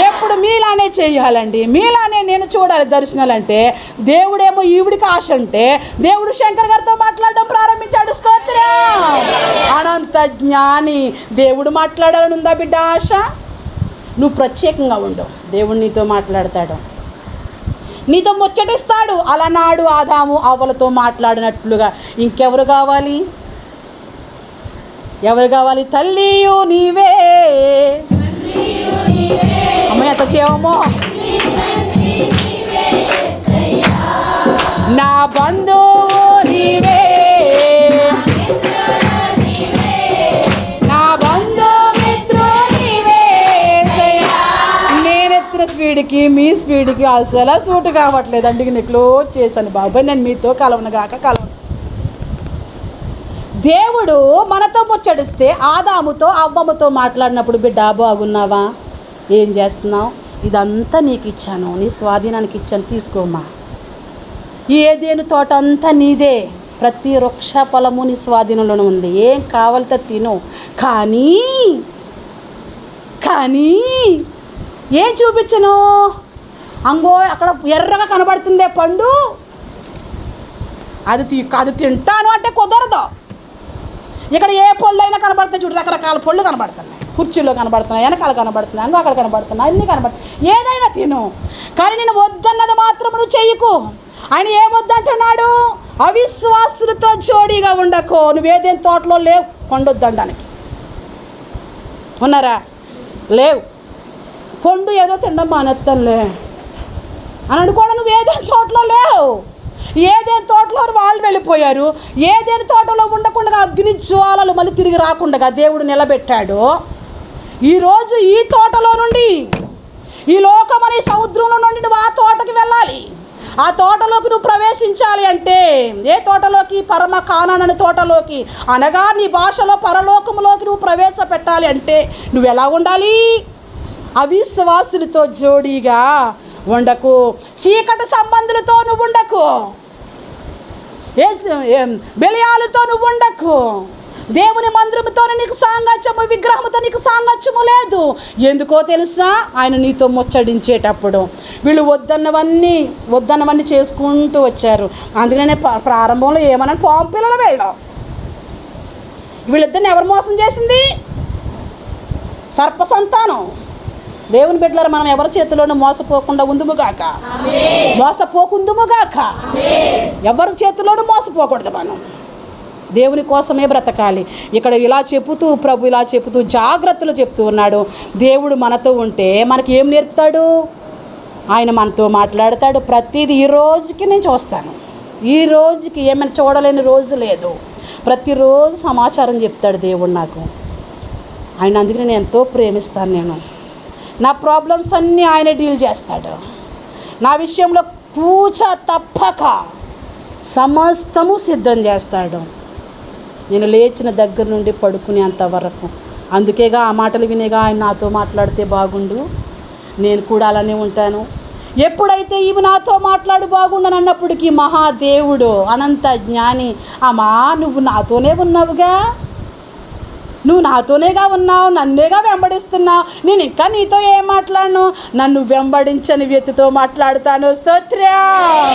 ఎప్పుడు మీలానే చేయాలండి, మీలానే నేను చూడాలి దర్శనాలు అంటే. దేవుడేమో ఈవిడికి ఆశ అంటే దేవుడు శంకర్ గారితో మాట్లాడడం ప్రారంభించాడు. స్తోత్రం. అనంత జ్ఞాని. దేవుడు మాట్లాడాలని ఉందా బిడ్డ ఆశ? నువ్వు ప్రత్యేకంగా ఉండు, దేవుడు నీతో మాట్లాడతాడు, నీతో ముచ్చటిస్తాడు. అలనాడు ఆదాము అవ్వలతో మాట్లాడినట్లుగా ఇంకెవరు కావాలి? ఎవరు కావాలి? తల్లియు నీవే. అమ్మాయి ఎంత చేయమో. నా బంధువు నీవే, నా బంధుమిత్రుడు నీవే. నేనెత్తిన స్పీడ్కి మీ స్పీడ్కి అసలు సూటు కావట్లేదు. అందుకే నేను క్లోజ్ చేశాను. బాబాయ్ నేను మీతో కలవను. దేవుడు మనతో ముచ్చడిస్తే ఆదాముతో అవ్వమ్మతో మాట్లాడినప్పుడు, బిడ్డ బాగున్నావా, ఏం చేస్తున్నావు, ఇదంతా నీకు ఇచ్చాను, నీ స్వాధీనానికి ఇచ్చాను, తీసుకోమ్మా. ఏదేను తోట అంతా నీదే, ప్రతి వృక్ష ఫలము నీ స్వాధీనంలోనే ఉంది, ఏం కావాలితే తిను. కానీ ఏం చూపించను? అంగో అక్కడ ఎర్రగా కనబడుతుందే పండు, అది తింటాను అంటే కుదరదు. ఇక్కడ ఏ పళ్ళు అయినా కనబడుతున్నాయి. చూడు, రకరకాల పళ్ళు కనబడుతున్నాయి, కుర్చీలో కనబడుతున్నాయి, వెనకాల కనబడుతున్నాయి, అంగో అక్కడ కనబడుతున్నాయి, అన్నీ కనబడుతున్నాయి. ఏదైనా తిను, కానీ నేను వద్దన్నది మాత్రం నువ్వు చెయ్యకు. ఆయన ఏమొద్దంటున్నాడు? అవిశ్వాసులతో జోడీగా ఉండకు. నువ్వేదేం తోటలో లేవు కొండొద్దనడానికి. ఉన్నారా? లేవు. పండు ఏదో తినడం మానేస్తానులే అని అనుకోవడం. నువ్వు ఏదేం తోటలో లేవు. ఏదేని తోటలో వాళ్ళు వెళ్ళిపోయారు. ఏదేని తోటలో ఉండకుండా అగ్ని జ్వాలలు మళ్ళీ తిరిగి రాకుండా దేవుడు నిలబెట్టాడు. ఈరోజు ఈ తోటలో నుండి, ఈ లోకం అనే సముద్రంలో నుండి నువ్వు ఆ తోటకి వెళ్ళాలి. ఆ తోటలోకి నువ్వు ప్రవేశించాలి అంటే ఏ తోటలోకి? పరమ కానాన్ అనే తోటలోకి, అనగా నీ భాషలో పరలోకంలోకి నువ్వు ప్రవేశపెట్టాలి అంటే నువ్వు ఎలా ఉండాలి? అవిశ్వాసులతో జోడీగా ఉండకు. చీకటి సంబంధులతో నువ్వు ఉండకు. బెలియాలతో నువ్వు ఉండకు. దేవుని మందిరముతో నీకు సాంగత్యము, విగ్రహముతో నీకు సాంగత్యము లేదు. ఎందుకో తెలుసా? ఆయన నీతో ముచ్చడించేటప్పుడు వీళ్ళు వద్దన్నవన్నీ చేసుకుంటూ వచ్చారు. అందుకనే ప్రారంభంలో ఏమన్నా పాము పిల్లలు వెళ్ళాం. వీళ్ళిద్దరిని ఎవరు మోసం చేసింది? సర్ప సంతానం. దేవుని బిడ్డలారా, మనం ఎవరి చేతిలోనూ మోసపోకుండా ఉందుముగాక. ఎవరి చేతిలోనూ మోసపోకూడదు. మనం దేవుని కోసమే బ్రతకాలి. ఇక్కడ ఇలా చెబుతూ, ప్రభు ఇలా చెబుతూ జాగ్రత్తలు చెప్తూ ఉన్నాడు. దేవుడు మనతో ఉంటే మనకి ఏం నేర్పుతాడు? ఆయన మనతో మాట్లాడతాడు. ప్రతిదీ ఈ రోజుకి నేను చూస్తాను. ఈ రోజుకి ఏమైనా చూడలేని రోజు లేదు. ప్రతిరోజు సమాచారం చెప్తాడు దేవుడు నాకు. ఆయన అందుకని నేను ఎంతో ప్రేమిస్తాను. నేను నా ప్రాబ్లమ్స్ అన్నీ ఆయన డీల్ చేస్తాడు. నా విషయంలో పూచ తప్పక సమస్తము సిద్ధం చేస్తాడు. నేను లేచిన దగ్గర నుండి పడుకునేంత వరకు. అందుకేగా ఆ మాటలు వినేగా ఆయన నాతో మాట్లాడితే బాగుండు, నేను కూడా అలానే ఉంటాను. ఎప్పుడైతే ఇవి నాతో మాట్లాడు బాగుండని అన్నప్పటికీ మహాదేవుడు, అనంత జ్ఞాని, అమ్మా నువ్వు నాతోనే ఉన్నావుగా, నువ్వు నాతోనేగా ఉన్నావు, నన్నేగా వెంబడిస్తున్నావు, నేను ఇంకా నీతో ఏం మాట్లాడను, నన్ను వెంబడించని వ్యక్తితో మాట్లాడుతాను. స్తోత్రం.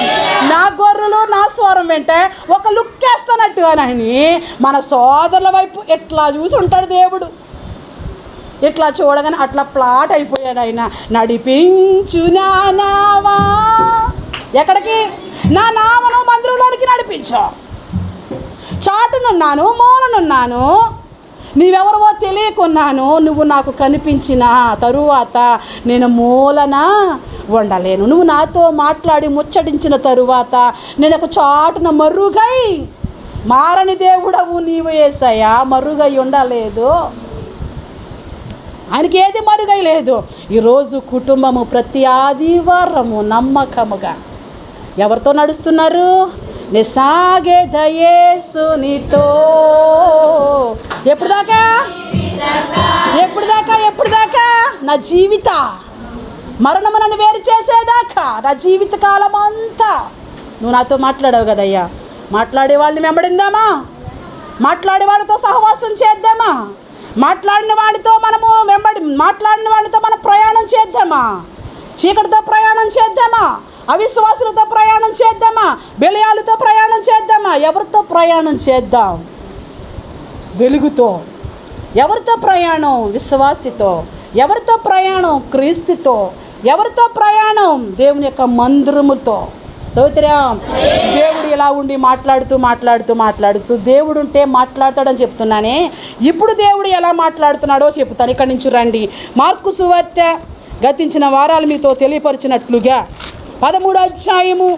నా గొర్రెలు నా స్వరం వెంటే ఒక లుక్ వేస్తానట్టు అని మన సోదరుల వైపు ఎట్లా చూసి ఉంటాడు దేవుడు. ఇట్లా చూడగానే అట్లా ప్లాట్ అయిపోయాడు ఆయన. నడిపించు నావా ఎక్కడికి? నా నామను మందిరంలోనికి నడిపించావు. చాటునున్నాను, మూలనున్నాను, నీవెవరవో తెలియకున్నాను. నువ్వు నాకు కనిపించిన తరువాత నేను మూలన ఉండలేను. నువ్వు నాతో మాట్లాడి ముచ్చటించిన తరువాత నేను ఒక చాటున మరుగై, మారని దేవుడవు నీవు యేసయ్యా, మరుగై ఉండలేదు. ఆయనకి ఏది మరుగై లేదు. ఈరోజు కుటుంబము ప్రతి ఆదివారము నమ్మకముగా ఎవరితో నడుస్తున్నారు? నిసాగేద యేసునితో. ఎప్పుడు దాకా? ఎప్పుడు దాకా? నా జీవిత మరణము నన్ను వేరు చేసేదాకా, నా జీవిత కాలం అంతా నువ్వు నాతో మాట్లాడావు కదయ్యా. మాట్లాడే వాళ్ళని వెంబడిందామా? మాట్లాడే వాళ్ళతో సహవాసం చేద్దామా? మాట్లాడిన వాడితో మాట్లాడిన వాడితో మనం ప్రయాణం చేద్దామా? చీకటితో ప్రయాణం చేద్దామా? అవిశ్వాసులతో ప్రయాణం చేద్దామా? బెలియాలతో ప్రయాణం చేద్దామా? ఎవరితో ప్రయాణం చేద్దాం? వెలుగుతో. ఎవరితో ప్రయాణం? విశ్వాసితో. ఎవరితో ప్రయాణం? క్రీస్తుతో. ఎవరితో ప్రయాణం? దేవుని యొక్క మందిరముతో. స్తోత్రం. దేవుడు ఇలా ఉండి మాట్లాడుతూ దేవుడు ఉంటే మాట్లాడతాడని చెప్తున్నానే. ఇప్పుడు దేవుడు ఎలా మాట్లాడుతున్నాడో చెప్తాను. ఇక్కడి నుంచి రండి. మార్కు సువార్త గతించిన వారాలు మీతో తెలియపరిచినట్లుగా 13వ అధ్యాయము.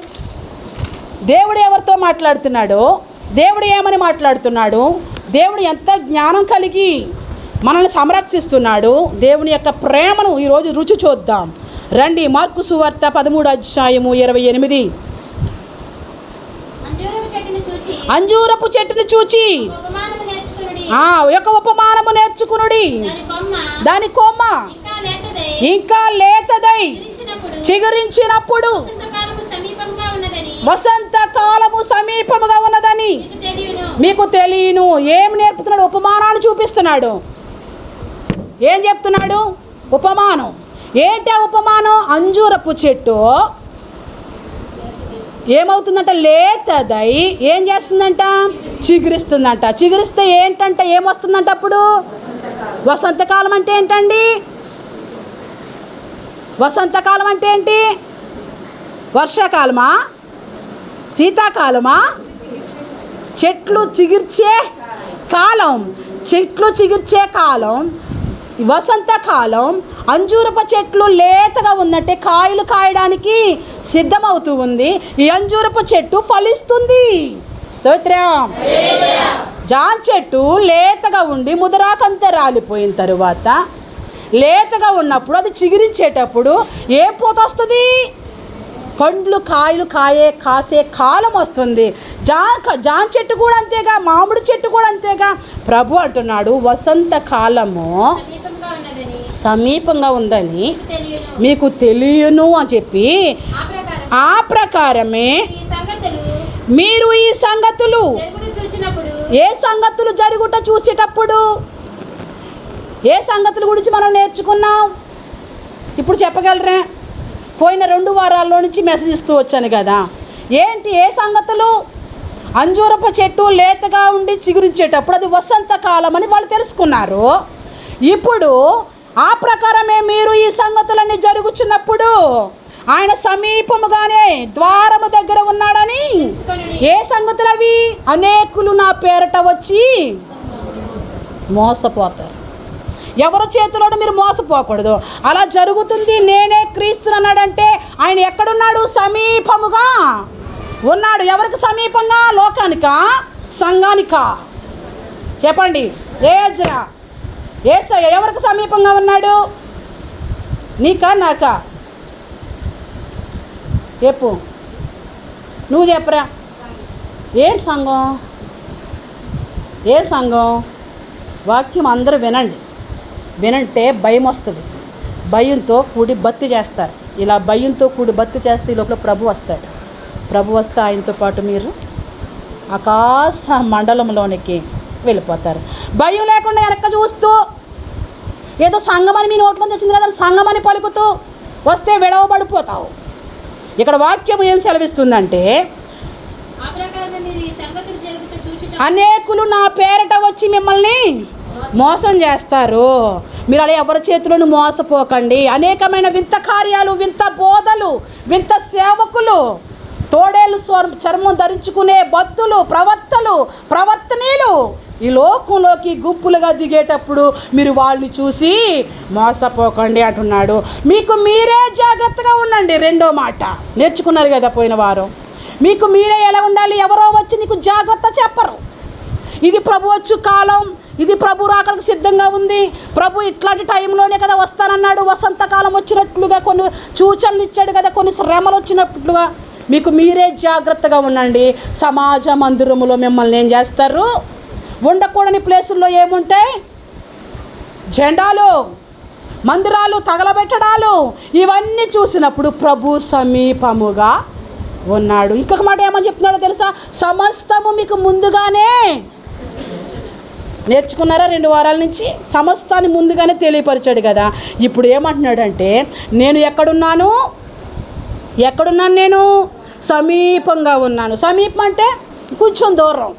దేవుడు ఎవరితో మాట్లాడుతున్నాడో, దేవుడు ఏమని మాట్లాడుతున్నాడు, దేవుడు ఎంత జ్ఞానం కలిగి మనల్ని సంరక్షిస్తున్నాడు, దేవుని యొక్క ప్రేమను ఈరోజు రుచి చూద్దాం రండి. మార్కు సువార్త 13వ అధ్యాయము 28. అంజూరపు చెట్టును చూచి ఒక ఉపమానము నేర్చుకునుడి. దాని కొమ్మ ఇంకా లేతదై చిగురించినప్పుడు వసంత కాలము సమీపముగా ఉన్నదని మీకు తెలియను. ఏం నేర్పుతున్నాడు? ఉపమానాన్ని చూపిస్తున్నాడు. ఏం చెప్తున్నాడు? ఉపమానం. ఏంటి ఆ ఉపమానం? అంజూరపు చెట్టు ఏమవుతుందంట? లేతదై ఏం చేస్తుందంట? చిగురిస్తుందంట. చిగురిస్తే ఏంటంట? ఏమొస్తుందంట అప్పుడు? వసంతకాలం అంటే ఏంటండి? వసంతకాలం అంటే ఏంటి? వర్షాకాలమా? శీతాకాలమా? చెట్లు చిగుర్చే కాలం. చెట్లు చిగుర్చే కాలం వసంతకాలం. అంజూరపు చెట్లు లేతగా ఉందంటే కాయలు కాయడానికి సిద్ధమవుతూ ఉంది. ఈ అంజూరపు చెట్టు ఫలిస్తుంది. స్తోత్రం. జాన్ చెట్టు లేతగా ఉండి ముదరాకంత రాలిపోయిన తరువాత, లేతగా ఉన్నప్పుడు అది చిగురించేటప్పుడు ఏం పూత వస్తుంది? పండ్లు కాయలు కాసే కాలం వస్తుంది. జాన్ చెట్టు కూడా అంతేగా, మామిడి చెట్టు కూడా అంతేగా. ప్రభు అంటున్నాడు వసంత కాలము సమీపంగా ఉందని మీకు తెలియను అని చెప్పి, ఆ ప్రకారమే మీరు ఈ సంగతులు, ఏ సంగతులు జరుగుట చూసేటప్పుడు, ఏ సంగతుల గురించి మనం నేర్చుకున్నాం ఇప్పుడు చెప్పగలరా? పోయిన 2 వారాల్లో నుంచి మెసేజ్ ఇస్తూ వచ్చాను కదా. ఏంటి? ఏ సంగతులు? అంజూరపు చెట్టు లేతగా ఉండి చిగురించేటప్పుడు అది వసంతకాలం అని వాళ్ళు తెలుసుకున్నారు. ఇప్పుడు ఆ ప్రకారమే మీరు ఈ సంగతులన్నీ జరుగుచున్నప్పుడు ఆయన సమీపముగానే ద్వారము దగ్గర ఉన్నాడని. ఏ సంగతులు అవి? అనేకులు నా పేరట వచ్చి మోసపోతారు. ఎవరి చేతిలో మీరు మోసపోకూడదు. అలా జరుగుతుంది. నేనే క్రీస్తుని అన్నాడంటే ఆయన ఎక్కడున్నాడు? సమీపముగా ఉన్నాడు. ఎవరికి సమీపంగా? లోకానికా? సంఘానికా? చెప్పండి. యేసయ్య ఎవరికి సమీపంగా ఉన్నాడు? నీకా నాకా? చెప్పు, నువ్వు చెప్పరా. ఏంటి సంఘం? ఏ సంఘం? వాక్యం అందరూ వినంటే భయం వస్తుంది. భయంతో కూడి భక్తి చేస్తారు. ఇలా భయంతో కూడి భక్తి చేస్తే ఈ లోపల ప్రభు వస్తాడు. ప్రభు వస్తే ఆయనతో పాటు మీరు ఆకాశ మండలంలోనికి వెళ్ళిపోతారు. భయం లేకుండా వెనక చూస్తూ ఏదో సంఘమని మీ నోట్లోంచి వచ్చింది కదా సంఘమని పలుకుతూ వస్తే విడవబడిపోతావు. ఇక్కడ వాక్యం ఏం సెలవిస్తుందంటే, అనేకులు నా పేరట వచ్చి మిమ్మల్ని మోసం చేస్తారు. మీరు అలా ఎవరి చేతులను మోసపోకండి. అనేకమైన వింత కార్యాలు, వింత బోధలు, వింత సేవకులు తోడేలు చర్మం ధరించుకునే భక్తులు, ప్రవర్తనీయులు ఈ లోకంలోకి గుంపులుగా దిగేటప్పుడు మీరు వాళ్ళని చూసి మోసపోకండి అంటున్నాడు. మీకు మీరే జాగ్రత్తగా ఉండండి. రెండో మాట నేర్చుకున్నారు కదా పోయిన వారం. మీకు మీరే ఎలా ఉండాలి? ఎవరో వచ్చి నీకు జాగ్రత్త చెప్పరు. ఇది ప్రభు వచ్చు కాలం, ఇది ప్రభు రాకడానికి సిద్ధంగా ఉంది, ప్రభు ఇట్లాంటి టైంలోనే కదా వస్తానన్నాడు, వసంతకాలం వచ్చినట్లుగా కొన్ని సూచనలు ఇచ్చాడు కదా, కొన్ని శ్రమలు వచ్చినట్లుగా మీకు మీరే జాగ్రత్తగా ఉండండి. సమాజ మందిరములో మిమ్మల్ని ఏం చేస్తారు? ఉండకూడని ప్లేసుల్లో ఏముంటాయి? జెండాలు, మందిరాలు తగలబెట్టడాలు, ఇవన్నీ చూసినప్పుడు ప్రభు సమీపముగా ఉన్నాడు. ఇంకొక మాట ఏమని చెప్తున్నాడో తెలుసా? సమస్తము మీకు ముందుగానే నేర్చుకున్నారా? 2 వారాల నుంచి సమస్తాన్ని ముందుగానే తెలియపరిచాడు కదా. ఇప్పుడు ఏమంటున్నాడంటే, నేను ఎక్కడున్నాను? నేను సమీపంగా ఉన్నాను. సమీపం అంటే కొంచెం దూరం.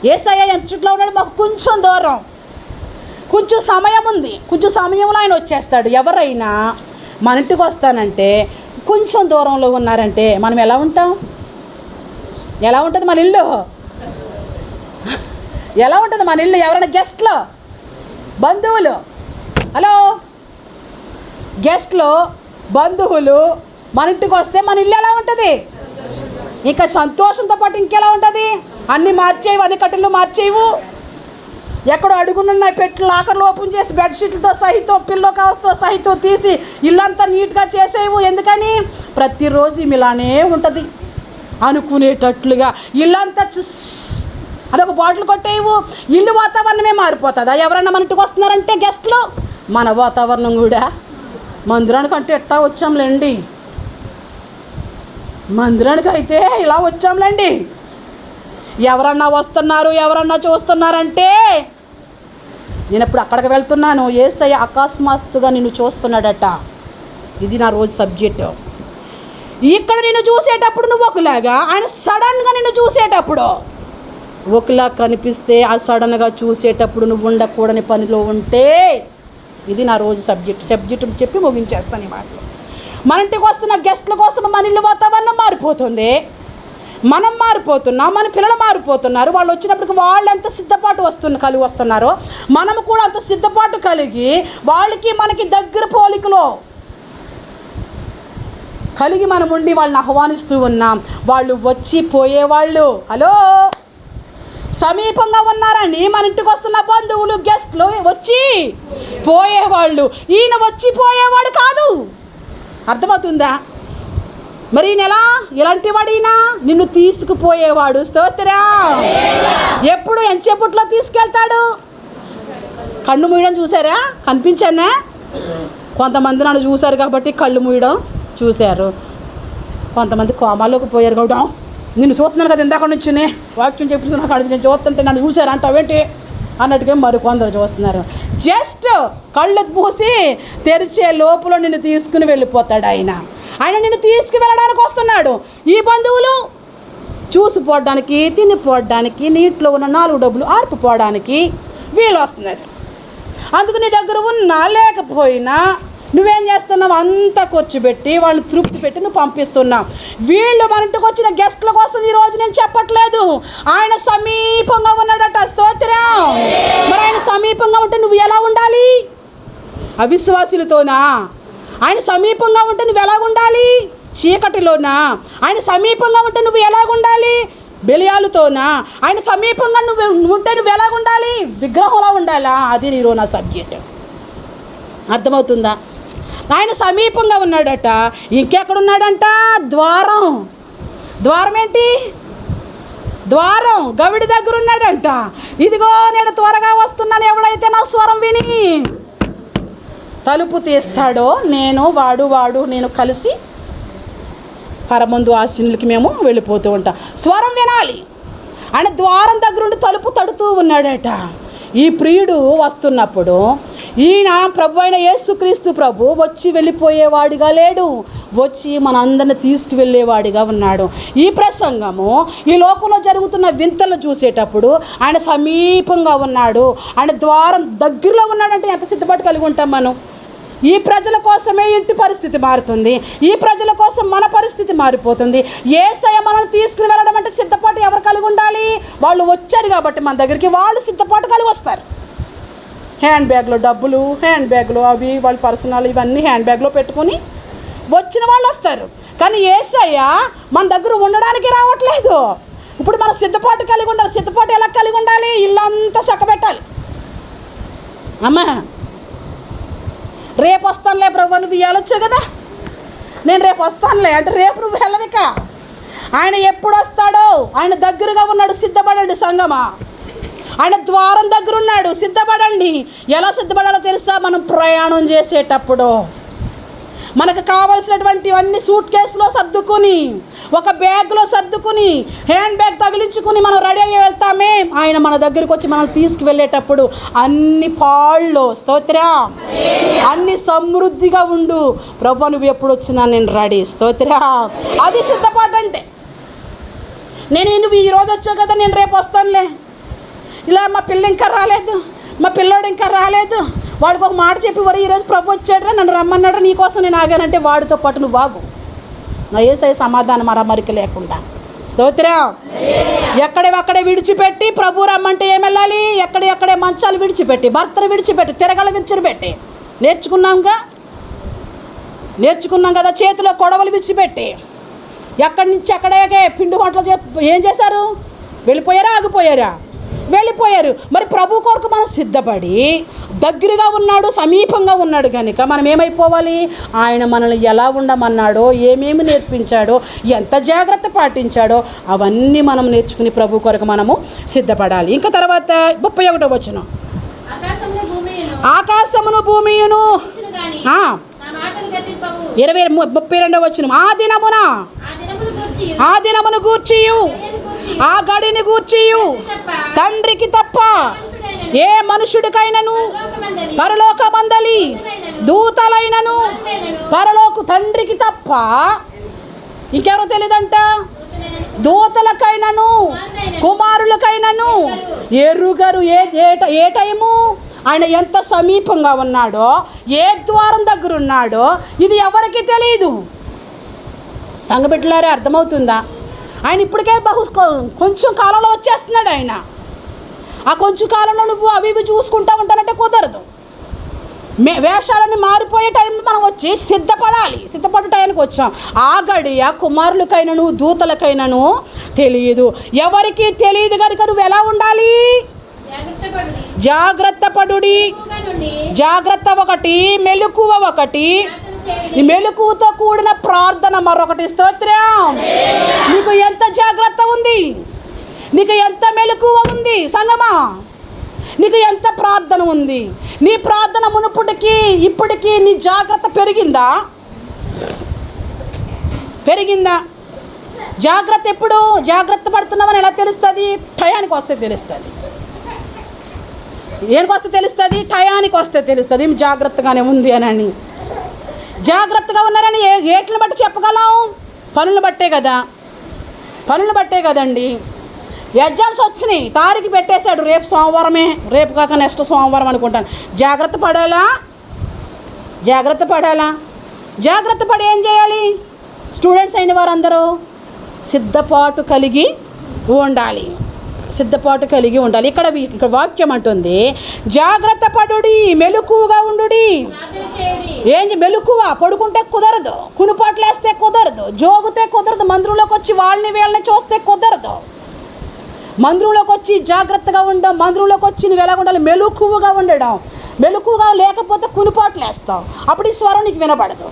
యేసయ్య ఎంత చుట్టూ ఉన్నాడు? మాకు కొంచెం దూరం, కొంచెం సమయం ఉంది. కొంచెం సమయంలో ఆయన వచ్చేస్తాడు. ఎవరైనా మన ఇంటికి వస్తానంటే కొంచెం దూరంలో ఉన్నారంటే మనం ఎలా ఉంటాం? ఎలా ఉంటుంది మన ఇల్లు? ఎలా ఉంటుంది మన ఇల్లు? ఎవరైనా గెస్ట్లు, బంధువులు, హలో గెస్ట్లు, బంధువులు మన ఇంటికి వస్తే మన ఇల్లు ఎలా ఉంటుంది? ఇంకా సంతోషంతో పాటు ఇంకెలా ఉంటుంది? అన్నీ మార్చేవు, అన్ని కట్టెలు మార్చేవు, ఎక్కడో అడుగునున్నాయి పెట్టి లాకర్లు ఓపెన్ చేసి బెడ్షీట్లతో సహితం, పిల్లో కవర్స్తో సహితం తీసి ఇల్లంతా నీట్గా చేసేవు. ఎందుకని? ప్రతిరోజు ఇలానే ఉంటుంది అనుకునేటట్లుగా ఇల్లంతా అదొక బాటిల్ కొట్టేవు. ఇల్లు వాతావరణమే మారిపోతుందా? ఎవరన్నా మన ఇంటికి వస్తున్నారంటే గెస్ట్లు, మన వాతావరణం కూడా మందిరానికి అంటే ఎట్టా వచ్చాంలేండి, మందిరానికి అయితే ఇలా వచ్చాంలేండి. ఎవరన్నా వస్తున్నారు, ఎవరన్నా చూస్తున్నారంటే నేను ఎప్పుడు అక్కడికి వెళ్తున్నాను, యేసయ్య అకస్మాత్తుగా నిన్ను చూస్తున్నాడట. ఇది నా రోజు సబ్జెక్టు. ఇక్కడ నిన్ను చూసేటప్పుడు నువ్వు ఒకలాగా, ఆయన సడన్గా నిన్ను చూసేటప్పుడు ఒకలా కనిపిస్తే, ఆ సడన్గా చూసేటప్పుడు నువ్వు ఉండకూడని పనిలో ఉంటే, ఇది నా రోజు సబ్జెక్టు చెప్పి ముగించేస్తాను ఈ మాటలు. మన ఇంటికి వస్తున్న గెస్ట్ల కోసం మన ఇల్లు వాతావరణం మారిపోతుంది, మనం మారిపోతున్నాం, మన పిల్లలు మారిపోతున్నారు. వాళ్ళు వచ్చినప్పటికి వాళ్ళు ఎంత సిద్ధపాటు కలిగి వస్తున్నారో మనము కూడా అంత సిద్ధపాటు కలిగి వాళ్ళకి మనకి దగ్గర పోలికలో కలిగి మనం ఉండి వాళ్ళని ఆహ్వానిస్తూ ఉన్నాం. వాళ్ళు వచ్చి పోయేవాళ్ళు, హలో సమీపంగా ఉన్నారని మన ఇంటికి వస్తున్న బంధువులు, గెస్ట్లు వచ్చి పోయేవాళ్ళు. ఈయన వచ్చి పోయేవాడు కాదు. అర్థమవుతుందా? మరి ఈయన ఎలాంటి వాడు? ఈయన నిన్ను తీసుకుపోయేవాడు. స్తోత్రం. ఎప్పుడు ఎంచేపట్లో తీసుకెళ్తాడు? కళ్ళు మూయడం చూసారా? కనిపించానా? కొంతమంది నన్ను చూశారు కాబట్టి కళ్ళు మూయడం చూశారు, కొంతమంది కోమాలోకి పోయారు కూడా. నిన్ను చూస్తున్నాను కదా ఇందాక నుంచి వాక్యం చెప్పుతున్నా కాదు, నేను చూస్తుంటే నన్ను చూశారు అంటావేంటి అన్నట్టుగా మరి కొందరు చూస్తున్నారు. జస్ట్ కళ్ళు మూసి తెరిచే లోపల నిన్ను తీసుకుని వెళ్ళిపోతాడు ఆయన. నిన్ను తీసుకువెళ్ళడానికి వస్తున్నాడు. ఈ బంధువులు చూసిపోవడానికి, తినిపోవడానికి, నీటిలో ఉన్న 4 డబ్బులు ఆర్పుపోవడానికి వీళ్ళు వస్తున్నారు. అందుకు నీ దగ్గర ఉన్నా లేకపోయినా నువ్వేం చేస్తున్నావు? అంతా కూర్చోబెట్టి వాళ్ళని తృప్తి పెట్టి నువ్వు పంపిస్తున్నావు. వీళ్ళు మన ఇంటికి వచ్చిన గెస్ట్ల కోసం ఈరోజు నేను చెప్పట్లేదు, ఆయన సమీపంగా ఉన్నాడట. స్తోత్రం. మరి ఆయన సమీపంగా ఉంటే నువ్వు ఎలా ఉండాలి? అవిశ్వాసులతోనా? ఆయన సమీపంగా ఉంటే నువ్వు ఎలా ఉండాలి? చీకటిలోనా? ఆయన సమీపంగా ఉంటే నువ్వు ఎలా ఉండాలి? బెలియాలతోనా? ఆయన సమీపంగా నువ్వు ఉంటే నువ్వు ఎలా ఉండాలి? విగ్రహంలా ఉండాలా? అది నీరో నా సబ్జెక్ట్. అర్థమవుతుందా? ఆయన సమీపంగా ఉన్నాడట. ఇంకెక్కడున్నాడంట? ద్వారం ఏంటి? ద్వారం గవిడి దగ్గర ఉన్నాడంట. ఇదిగో నేను త్వరగా వస్తున్నాను, ఎవడైతే నా స్వరం విని తలుపు తీస్తాడో వాడు నేను కలిసి పరమందు ఆశీనులకి మేము వెళ్ళిపోతూ ఉంటాం. స్వరం వినాలి. ఆయన ద్వారం దగ్గరుండి తలుపు తడుతూ ఉన్నాడట. ఈ ప్రియుడు వస్తున్నప్పుడు ఈయన ప్రభు అయిన యేసుక్రీస్తు ప్రభు వచ్చి వెళ్ళిపోయేవాడిగా లేడు, వచ్చి మనందరిని తీసుకువెళ్ళేవాడిగా ఉన్నాడు. ఈ ప్రసంగము ఈ లోకంలో జరుగుతున్న వింతలు చూసేటప్పుడు ఆయన సమీపంగా ఉన్నాడు, ఆయన ద్వారం దగ్గరలో ఉన్నాడంటే ఎంత సిద్ధపాటు కలిగి ఉంటాం మనం? ఈ ప్రజల కోసమే ఇంటి పరిస్థితి మారుతుంది, ఈ ప్రజల కోసం మన పరిస్థితి మారిపోతుంది. యేసయ్య మనల్ని తీసుకుని వెళ్ళడం అంటే సిద్ధపాటు ఎవరు కలిగి ఉండాలి? వాళ్ళు వచ్చారు కాబట్టి మన దగ్గరికి, వాళ్ళు సిద్ధపాటు కలిగి వస్తారు. హ్యాండ్ బ్యాగ్లో డబ్బులు, హ్యాండ్ బ్యాగ్లో అవి వాళ్ళ పర్సనల్ ఇవన్నీ హ్యాండ్ బ్యాగ్లో పెట్టుకొని వచ్చిన వాళ్ళు వస్తారు. కానీ యేసయ్య మన దగ్గర ఉండడానికి రావట్లేదు. ఇప్పుడు మనం సిద్ధపాటు కలిగి ఉండాలి. సిద్ధపాటు ఎలా కలిగి ఉండాలి? ఇల్లంతా చక్కబెట్టాలి. అమ్మా రేపు వస్తానులే ప్రభు, నువ్వు వెళ్ళొచ్చు కదా, నేను రేపు వస్తానులే అంటే రేపు నువ్వు వెళ్ళవిక. ఆయన ఎప్పుడు వస్తాడో ఆయన దగ్గరగా ఉన్నాడు, సిద్ధపడండి సంగమా. ఆయన ద్వారం దగ్గర ఉన్నాడు, సిద్ధపడండి. ఎలా సిద్ధపడాలో తెలుసా? మనం ప్రయాణం చేసేటప్పుడు మనకు కావలసినటువంటివన్నీ సూట్ కేసులో సర్దుకుని, ఒక బ్యాగ్లో సర్దుకుని, హ్యాండ్ బ్యాగ్ తగిలించుకుని మనం రెడీ అయ్యి వెళ్తామే. ఆయన మన దగ్గరికి వచ్చి మనం తీసుకువెళ్ళేటప్పుడు అన్ని పాళ్ళు, స్తోత్రం, అన్ని సమృద్ధిగా ఉండు ప్రభు, నువ్వు ఎప్పుడు వచ్చినా నేను రెడీ, స్తోత్రం. అది సిద్ధపాటు అంటే. నువ్వు ఈరోజు వచ్చావు కదా, నేను రేపు వస్తానులే, ఇలా మా పిల్ల ఇంకా రాలేదు, మా పిల్లోడు ఇంకా రాలేదు, వాడికి ఒక మాట చెప్పి వరి ఈరోజు ప్రభు వచ్చాడ్రా, నన్ను రమ్మన్నాడు, నీకోసం నేను ఆగానంటే వాడితో పాటు నువ్వు వాగు. నా యేసయ్య సమాధానం మరమరికి లేకుండా, స్తోత్రం. ఎక్కడే విడిచిపెట్టి ప్రభు రమ్మంటే ఏం వెళ్ళాలి? ఎక్కడే మంచాలు విడిచిపెట్టి, భర్తను విడిచిపెట్టి, తిరగలు విడిచిపెట్టి, నేర్చుకున్నాం కదా, చేతిలో కొడవలు విడిచిపెట్టి, ఎక్కడి నుంచి అక్కడే పిండి వంటలు ఏం చేశారు? వెళ్ళిపోయారా? ఆగిపోయారా? వెళ్ళిపోయారు. మరి ప్రభు కొరకు మనం సిద్ధపడి, దగ్గరగా ఉన్నాడు, సమీపంగా ఉన్నాడు కనుక మనం ఏమైపోవాలి? ఆయన మనల్ని ఎలా ఉండమన్నాడో, ఏమేమి నేర్పించాడో, ఎంత జాగ్రత్త పాటించాడో అవన్నీ మనం నేర్చుకుని ప్రభు కొరకు మనము సిద్ధపడాలి. ఇంకా తర్వాత 31వ వచనం, ఆకాశమును భూమియును 32వ వచనం, ఆ దినమును గూర్చియు ఆ గడిని గూర్చియు తండ్రికి తప్ప ఏ మనుషుడికైనను పరలోకమందలి దూతలైనను తండ్రికి తప్ప ఇంకెవరో తెలియదంట. దూతలకైనను కుమారులకైనను ఎరుగరు ఏ టైము ఆయన ఎంత సమీపంగా ఉన్నాడో, ఏ ద్వారం దగ్గర ఉన్నాడో ఇది ఎవరికి తెలియదు. సంఘబిడ్డలారే, అర్థమవుతుందా? ఆయన ఇప్పటికే కొంచెం కాలంలో వచ్చేస్తున్నాడు. ఆయన ఆ కొంచెం కాలంలో నువ్వు అవి ఇవి చూసుకుంటా ఉంటానంటే కుదరదు. వేషాలన్నీ మారిపోయే టైంలో మనం వచ్చి సిద్ధపడాలి. సిద్ధపడే టైంకి వచ్చాం. ఆ గడియ కుమారులకైనను దూతలకైనను తెలియదు, ఎవరికి తెలియదు కనుక నువ్వు ఎలా ఉండాలి? జాగ్రత్త పడుడి. జాగ్రత్త ఒకటి, మెలకువ ఒకటి, ఈ మెలకువతో కూడిన ప్రార్థన మరొకటి. స్తోత్రం. నీకు ఎంత జాగ్రత్త ఉంది, నీకు ఎంత మెలకువ ఉంది సంగమా, నీకు ఎంత ప్రార్థన ఉంది. నీ ప్రార్థన మునుపుటికి ఇప్పటికీ నీ జాగ్రత్త పెరిగిందా? జాగ్రత్త ఎప్పుడు జాగ్రత్త పడుతున్నామని ఎలా తెలుస్తుంది? టయానికి వస్తే తెలుస్తుంది. ఏనికి వస్తే తెలుస్తుంది? టయానికి వస్తే తెలుస్తుంది జాగ్రత్తగానే ఉంది అని. జాగ్రత్తగా ఉన్నారని ఏట్లను బట్టి చెప్పగలం? పనులు బట్టే కదండి. ఎగ్జామ్స్ వచ్చినాయి, తారీఖు పెట్టేశాడు, రేపు సోమవారమే, రేపు కాక నెక్స్ట్ సోమవారం అనుకుంటాను. జాగ్రత్త పడాలా? జాగ్రత్త పడి ఏం చేయాలి? స్టూడెంట్స్ అయిన వారందరూ సిద్ధపాటు కలిగి ఉండాలి. ఇక్కడ వాక్యం అంటుంది, జాగ్రత్త పడుడి, మెలకువగా ఉండుడి. మెలకువ పడుకుంటే కుదరదు, కునుపాట్లు వేస్తే కుదరదు, జోగితే కుదరదు, మందిరంలోకి వచ్చి వీళ్ళని చూస్తే కుదరదు. మందిరంలోకి వచ్చి జాగ్రత్తగా ఉండడం, మందిరంలోకి వచ్చి నువ్వు ఎలా ఉండాలి? మెలకువగా ఉండడం. మెలకువగా లేకపోతే కునుపాట్లు వేస్తావు, అప్పుడు ఈ స్వరం నీకు వినపడదు.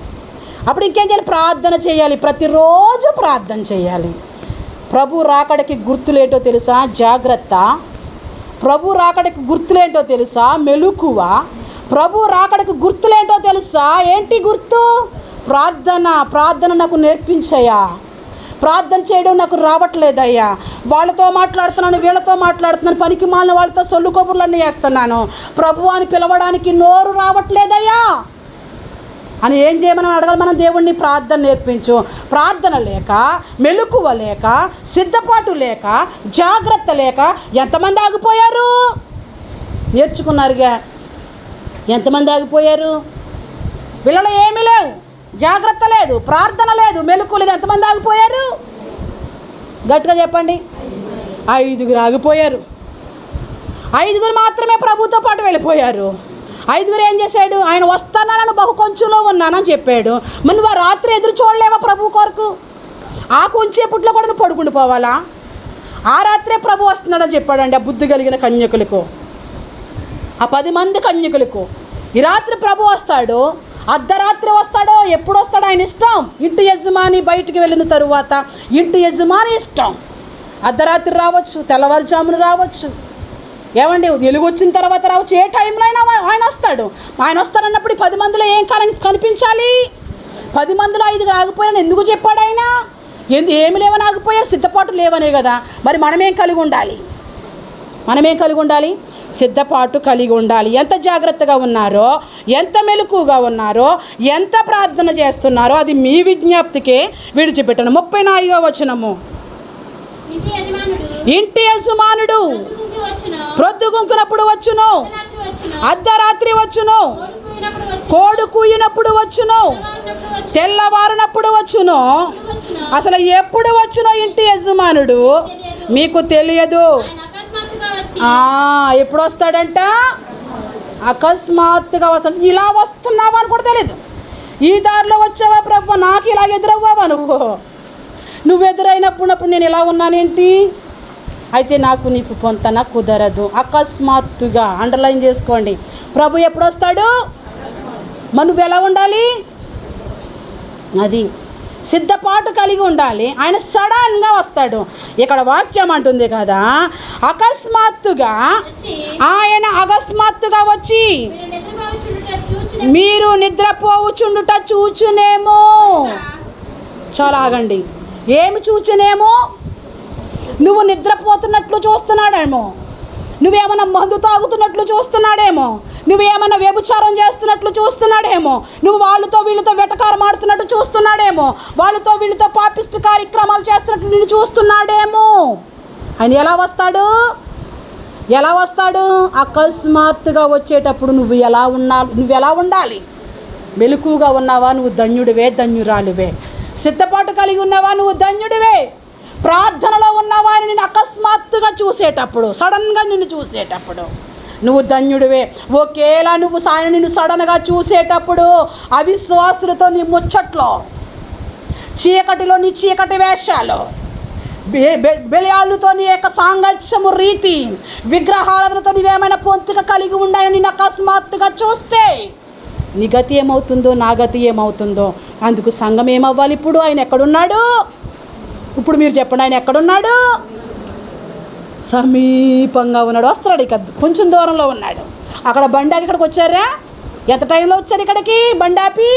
అప్పుడు ఇంకేం చేయాలి? ప్రార్థన చేయాలి, ప్రతిరోజు ప్రార్థన చేయాలి. ప్రభు రాకడికి గుర్తులేంటో తెలుసా? జాగ్రత్త. ప్రభు రాకడికి గుర్తులేంటో తెలుసా? మెలకువ. ప్రభు రాకడికి గుర్తులేంటో తెలుసా? ఏంటి గుర్తు? ప్రార్థన నాకు నేర్పించయ్యా, ప్రార్థన చేయడం నాకు రావట్లేదయ్యా, వాళ్ళతో మాట్లాడుతున్నాను, వీళ్ళతో మాట్లాడుతున్నాను, పనికి మాలిన వాళ్ళతో సొల్లు కబుర్లన్నీ వేస్తున్నాను, ప్రభు అని పిలవడానికి నోరు రావట్లేదయ్యా అని ఏం చేయమని అడగాలి మనం దేవుణ్ణి? ప్రార్థన నేర్పించు. ప్రార్థన లేక, మెలకువ లేక, సిద్ధపాటు లేక, జాగ్రత్త లేక ఎంతమంది ఆగిపోయారు? నేర్చుకున్నారుగా, ఎంతమంది ఆగిపోయారు? పిల్లలు ఏమీ లేవు, జాగ్రత్త లేదు, ప్రార్థన లేదు, మెలకువ లేదు. ఎంతమంది ఆగిపోయారు? గట్టిగా చెప్పండి. 5 ఆగిపోయారు. 5 మాత్రమే ప్రభుతో పాటు వెళ్ళిపోయారు. 5 ఏం చేశాడు? ఆయన వస్తానని బహు కొంచెంలో ఉన్నానని చెప్పాడు. మరి నువ్వు రాత్రి ఎదురు చూడలేవా ప్రభు కొరకు? ఆ కొంచెంపుట్లో కూడా నువ్వు పడుకుని పోవాలా? ఆ రాత్రే ప్రభు వస్తున్నాడని చెప్పాడండి ఆ బుద్ధి కలిగిన కన్యకులకు, ఆ 10 మంది కన్యకులకు. ఈ రాత్రి ప్రభు వస్తాడు, అర్ధరాత్రి వస్తాడో ఎప్పుడు వస్తాడో ఆయన ఇష్టం. ఇంటి యజమాని బయటికి వెళ్ళిన తరువాత ఇంటి యజమాని ఇష్టం. అర్ధరాత్రి రావచ్చు, తెల్లవారుజామున రావచ్చు, ఏమండి వెలుగు వచ్చిన తర్వాత రావచ్చు, ఏ టైంలో అయినా ఆయన వస్తాడు. ఆయన వస్తాడన్నప్పుడు 10 మందిలో ఏం కనిపించాలి? 10 మందిలో 5 ఆగిపోయాను ఎందుకు చెప్పాడు ఆయన? ఏమి లేవని ఆగిపోయారు? సిద్ధపాటు లేవనే కదా. మరి మనమేం కలిగి ఉండాలి? సిద్ధపాటు కలిగి ఉండాలి. ఎంత జాగ్రత్తగా ఉన్నారో, ఎంత మెలకుగా ఉన్నారో, ఎంత ప్రార్థన చేస్తున్నారో అది మీ విజ్ఞప్తికే విడిచిపెట్టను. 34వ వచనము. ఇంటి యజమానుడు ప్రొద్దుగుంకునప్పుడు వచ్చును, అర్ధరాత్రి వచ్చును, కోడు కూయినప్పుడు వచ్చును, తెల్లవారినప్పుడు వచ్చును. అసలు ఎప్పుడు వచ్చునో ఇంటి యజమానుడు మీకు తెలియదు. ఎప్పుడు వస్తాడంట? అకస్మాత్తుగా వస్తాడు. ఇలా వస్తున్నావా అని కూడా తెలియదు. ఈ దారిలో వచ్చావా ప్రభు, నాకు ఇలా ఎదురవ్వావా నువ్వు ఎదురైనప్పుడు నేను ఇలా ఉన్నానేంటి? అయితే నీకు పొంతన కుదరదు. అకస్మాత్తుగా అండర్లైన్ చేసుకోండి. ప్రభు ఎప్పుడు వస్తాడు? నువ్వు ఎలా ఉండాలి? అది సిద్ధపాటు కలిగి ఉండాలి. ఆయన సడన్గా వస్తాడు. ఇక్కడ వాక్యం అంటుంది కదా, అకస్మాత్తుగా వచ్చి మీరు నిద్రపోవుచుండుట చూచునేమో. చాలా ఆగండి. ఏమి చూచునేమో? నువ్వు నిద్రపోతున్నట్లు చూస్తున్నాడేమో, నువ్వేమన్నా మందు తాగుతున్నట్లు చూస్తున్నాడేమో, నువ్వేమన్నా వ్యభిచారం చేస్తున్నట్లు చూస్తున్నాడేమో, నువ్వు వాళ్ళతో వీళ్ళతో వెటకారం ఆడుతున్నట్టు చూస్తున్నాడేమో, వాళ్ళతో వీళ్ళతో పాపిష్టి కార్యక్రమాలు చేస్తున్నట్లు నిన్ను చూస్తున్నాడేమో. ఆయన ఎలా వస్తాడు? అకస్మాత్తుగా వచ్చేటప్పుడు నువ్వు ఎలా ఉండాలి? మెలకుగా ఉన్నావా? నువ్వు ధన్యుడివే, ధన్యురాలివే. సిద్ధపాటు కలిగి ఉన్నావా? నువ్వు ధన్యుడివే. ప్రార్థనలో ఉన్నావా అని నేను అకస్మాత్తుగా చూసేటప్పుడు, సడన్గా నిన్ను చూసేటప్పుడు నువ్వు ధన్యుడివే. ఒకేలా నిన్ను సడన్గా చూసేటప్పుడు అవిశ్వాసులతో నీ ముచ్చట్లో, చీకటిలో నీ చీకటి వేషాలు, బెలియాళ్ళతో నీ యొక్క సాంగత్యము రీతి, విగ్రహాలతో నీవేమైనా పొంతుగా కలిగి ఉండాలని నిన్ను అకస్మాత్తుగా చూస్తే నీ గతి ఏమవుతుందో, నా గతి ఏమవుతుందో. అందుకు సంఘం ఏమవ్వాలి? ఇప్పుడు ఆయన ఎక్కడున్నాడు? ఇప్పుడు మీరు చెప్పండి, ఆయన ఎక్కడున్నాడు? సమీపంగా ఉన్నాడు. వస్తున్నాడు, ఇక కొంచెం దూరంలో ఉన్నాడు. అక్కడ బండాకి ఇక్కడికి వచ్చారా? ఎంత టైంలో వచ్చారు ఇక్కడికి? బండాపి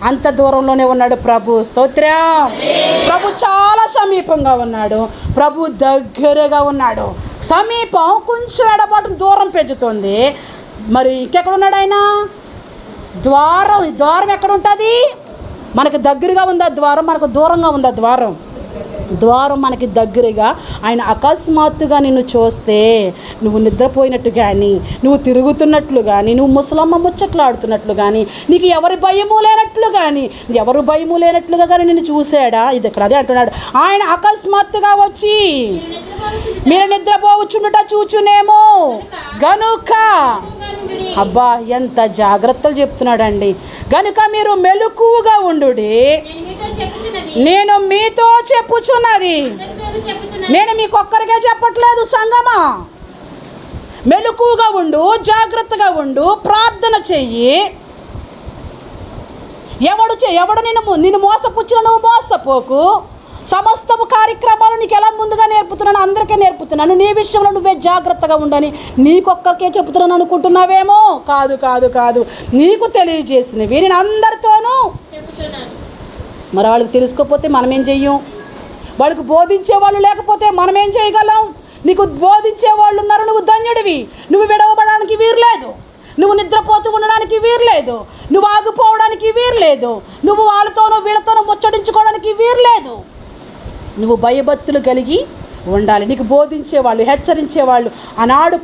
అంత దూరంలోనే ఉన్నాడు ప్రభు. స్తోత్రం. ప్రభు చాలా సమీపంగా ఉన్నాడు. ప్రభు దగ్గరగా ఉన్నాడు. సమీపం కొంచెం ఎడబాటు దూరం పెంచుతుంది. మరి ఇంకెక్కడున్నాడు ఆయన? ద్వారం ఎక్కడ ఉంటుంది? మనకు దగ్గరగా ఉందా ద్వారం? మనకు దూరంగా ఉందా ద్వారం? మనకి దగ్గరగా. ఆయన అకస్మాత్తుగా నిన్ను చూస్తే నువ్వు నిద్రపోయినట్టు కానీ, నువ్వు తిరుగుతున్నట్లు కానీ, నువ్వు ముసలమ్మ ముచ్చట్లు ఆడుతున్నట్లు కానీ, నీకు ఎవరు భయము లేనట్లుగా కానీ నిన్ను చూశాడా? ఇది ఇక్కడ అదే అంటున్నాడు. ఆయన అకస్మాత్తుగా వచ్చి మీరు నిద్రపోవచ్చుండుట చూచునేమో గనుక. అబ్బా, ఎంత జాగ్రత్తలు చెప్తున్నాడండి. గనుక మీరు మెలకువగా ఉండుడి, నేను మీతో చెప్పుచున్నది. నేను మీకొక్కరికే చెప్పట్లేదు సంగమా. మెలకువగా ఉండు, జాగ్రత్తగా ఉండు, ప్రార్థన చెయ్యి. ఎవడు నిన్ను మోసపుచ్చిన నువ్వు మోసపోకు. సమస్తము కార్యక్రమాలు నీకు ఎలా ముందుగా నేర్పుతున్నాను, అందరికీ నేర్పుతున్నాను. నీ విషయంలో నువ్వే జాగ్రత్తగా ఉండని నీకొక్కరికే చెప్తున్నాను అనుకుంటున్నావేమో. కాదు, నీకు తెలియజేసినవి నేను అందరితోనూ. మరి వాళ్ళకి తెలుసుకోకపోతే మనమేం చెయ్యం? వాళ్ళకి బోధించే వాళ్ళు లేకపోతే మనమేం చేయగలం? నీకు బోధించే వాళ్ళు ఉన్నారు, నువ్వు ధన్యుడివి. నువ్వు విడవబడడానికి వీర్లేదు, నువ్వు నిద్రపోతూ ఉండడానికి వీర్లేదు, నువ్వు ఆగిపోవడానికి వీర్లేదు, నువ్వు వాళ్ళతోనూ వీళ్ళతోనూ ముచ్చడించుకోవడానికి వీర్లేదు. నువ్వు భయభక్తులు కలిగి ఉండాలి. నీకు బోధించేవాళ్ళు, హెచ్చరించేవాళ్ళు. ఆనాడు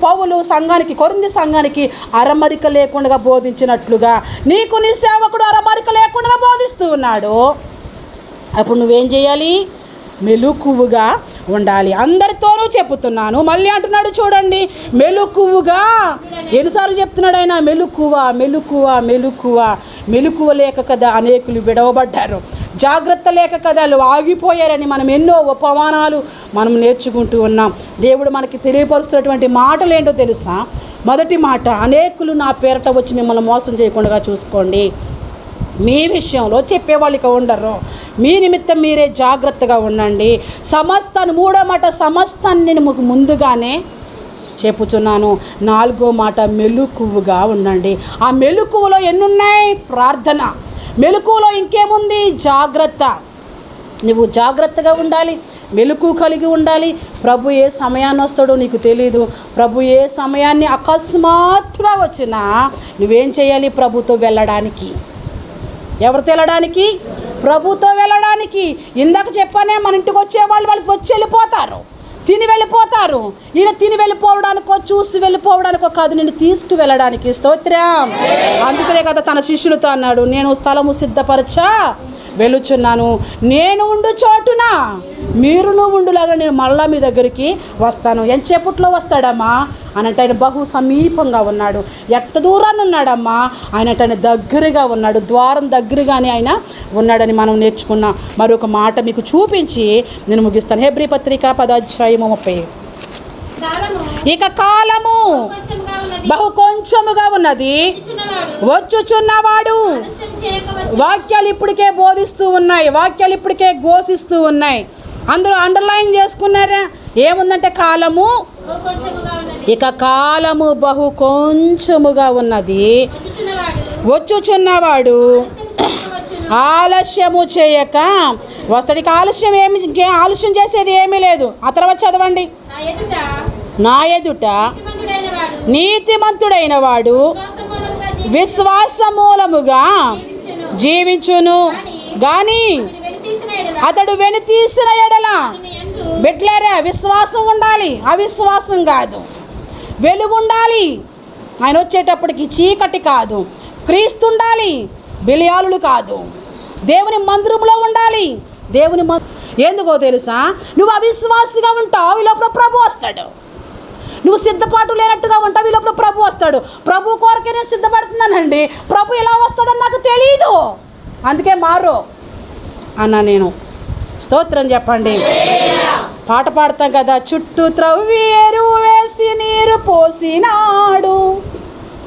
పౌలు సంఘానికి, కొరింథీ సంఘానికి అరమరిక లేకుండా బోధించినట్లుగా నీకు నీ సేవకుడు అరమరిక లేకుండా బోధిస్తూ ఉన్నాడు. అప్పుడు నువ్వేం చేయాలి? మెలకువగా ఉండాలి. అందరితోనూ చెప్పుతున్నాను, మళ్ళీ అంటున్నాడు చూడండి, మెలకువగా. ఎన్నిసార్లు చెప్తున్నాడు ఆయన? మెలకువ, మెలకువ, మెలకువ. మెలకువ లేక కదా అనేకులు విడవబడ్డారు. జాగ్రత్త లేక కదా ఆగిపోయారని మనం ఎన్నో ఉపమానాలు మనం నేర్చుకుంటూ ఉన్నాం. దేవుడు మనకి తెలియపరుస్తున్నటువంటి మాటలు ఏంటో తెలుసా? మొదటి మాట, అనేకులు నా పేరట వచ్చి మిమ్మల్ని మోసం చేయకుండా చూసుకోండి. మీ విషయంలో చెప్పేవాళ్ళకి ఉండరు, మీ నిమిత్తం మీరే జాగ్రత్తగా ఉండండి. సమస్తాన్ని, మూడో మాట, సమస్తాన్ని నేను మీకు ముందుగానే చెప్పుచున్నాను. నాలుగో మాట, మెలకువగా ఉండండి. ఆ మెలకువలో ఎన్నున్నాయి? ప్రార్థన. మెలకువలో ఇంకేముంది? జాగ్రత్త. నువ్వు జాగ్రత్తగా ఉండాలి, మెలకువ కలిగి ఉండాలి. ప్రభు ఏ సమయాన్ని వస్తాడో నీకు తెలీదు. ప్రభు ఏ సమయాన్ని అకస్మాత్తుగా వచ్చినా నువ్వేం చేయాలి? ప్రభుతో వెళ్ళడానికి. ఎవరితో వెళ్ళడానికి? ప్రభుతో వెళ్ళడానికి. ఇందాక చెప్పానే, మన ఇంటికి వచ్చేవాళ్ళు వాళ్ళకి వచ్చి వెళ్ళిపోతారు, తిని వెళ్ళిపోతారు. ఈయన తిని వెళ్ళిపోవడానికో చూసి వెళ్ళిపోవడానికో కాదు, నేను తీసుకువెళ్ళడానికి. స్తోత్రం. అందుకనే కదా తన శిష్యులతో అన్నాడు, నేను స్థలము సిద్ధపరచా వెళుచున్నాను, నేను ఉండు చోటున మీరును ఉండులాగా నేను మళ్ళా మీ దగ్గరికి వస్తాను. ఎంతసేపట్లో వస్తాడమ్మా అని అంటే ఆయన బహు సమీపంగా ఉన్నాడు. ఎంత దూరాన్ని ఉన్నాడమ్మా ఆయన అంటే ఆయన దగ్గరగా ఉన్నాడు, ద్వారం దగ్గరగానే ఆయన ఉన్నాడని మనం నేర్చుకున్నాం. మరొక మాట మీకు చూపించి నేను ముగిస్తాను. హెబ్రీ పత్రిక 10:30. ఇక కాలము బహు కొంచెముగా ఉన్నది, వచ్చుచున్నవాడు. వాక్యాలు ఇప్పటికే బోధిస్తూ ఉన్నాయి, వాక్యాలు ఇప్పటికే ఘోషిస్తూ ఉన్నాయి. అందరూ అండర్లైన్ చేసుకున్నారా? ఏముందంటే కాలము, ఇక కాలము బహు కొంచెముగా ఉన్నది, వచ్చుచున్నవాడు ఆలస్యము చేయక వస్తాడు. ఇక ఆలస్యం చేసేది ఏమీ లేదు. ఆ తర్వాత చదవండి, నా ఎదుట నీతిమంతుడైన వాడు విశ్వాసమూలముగా జీవించును గాని అతడు వెనుతీసిన ఎడల. బిడ్డలారా, విశ్వాసం ఉండాలి, అవిశ్వాసం కాదు. వెలుగు ఉండాలి, ఆయన వచ్చేటప్పటికి చీకటి కాదు. క్రీస్తు ఉండాలి, బిలియాలులు కాదు. దేవుని మందిరంలో ఉండాలి. ఎందుకో తెలుసా? నువ్వు అవిశ్వాసిగా ఉంటావు, ఈ లోపల ప్రభు వస్తాడు. నువ్వు సిద్ధపాటు లేనట్టుగా ఉంటావు, ఈ లోపల ప్రభు వస్తాడు. ప్రభు కోరికే నేను సిద్ధపడుతున్నానండి, ప్రభు ఎలా వస్తాడని నాకు తెలీదు, అందుకే మారు అన్నా నేను. స్తోత్రం చెప్పండి. పాట పాడతాం కదా, చుట్టూ త్రవ్వి ఎరువు వేసి నీరు పోసినాడు,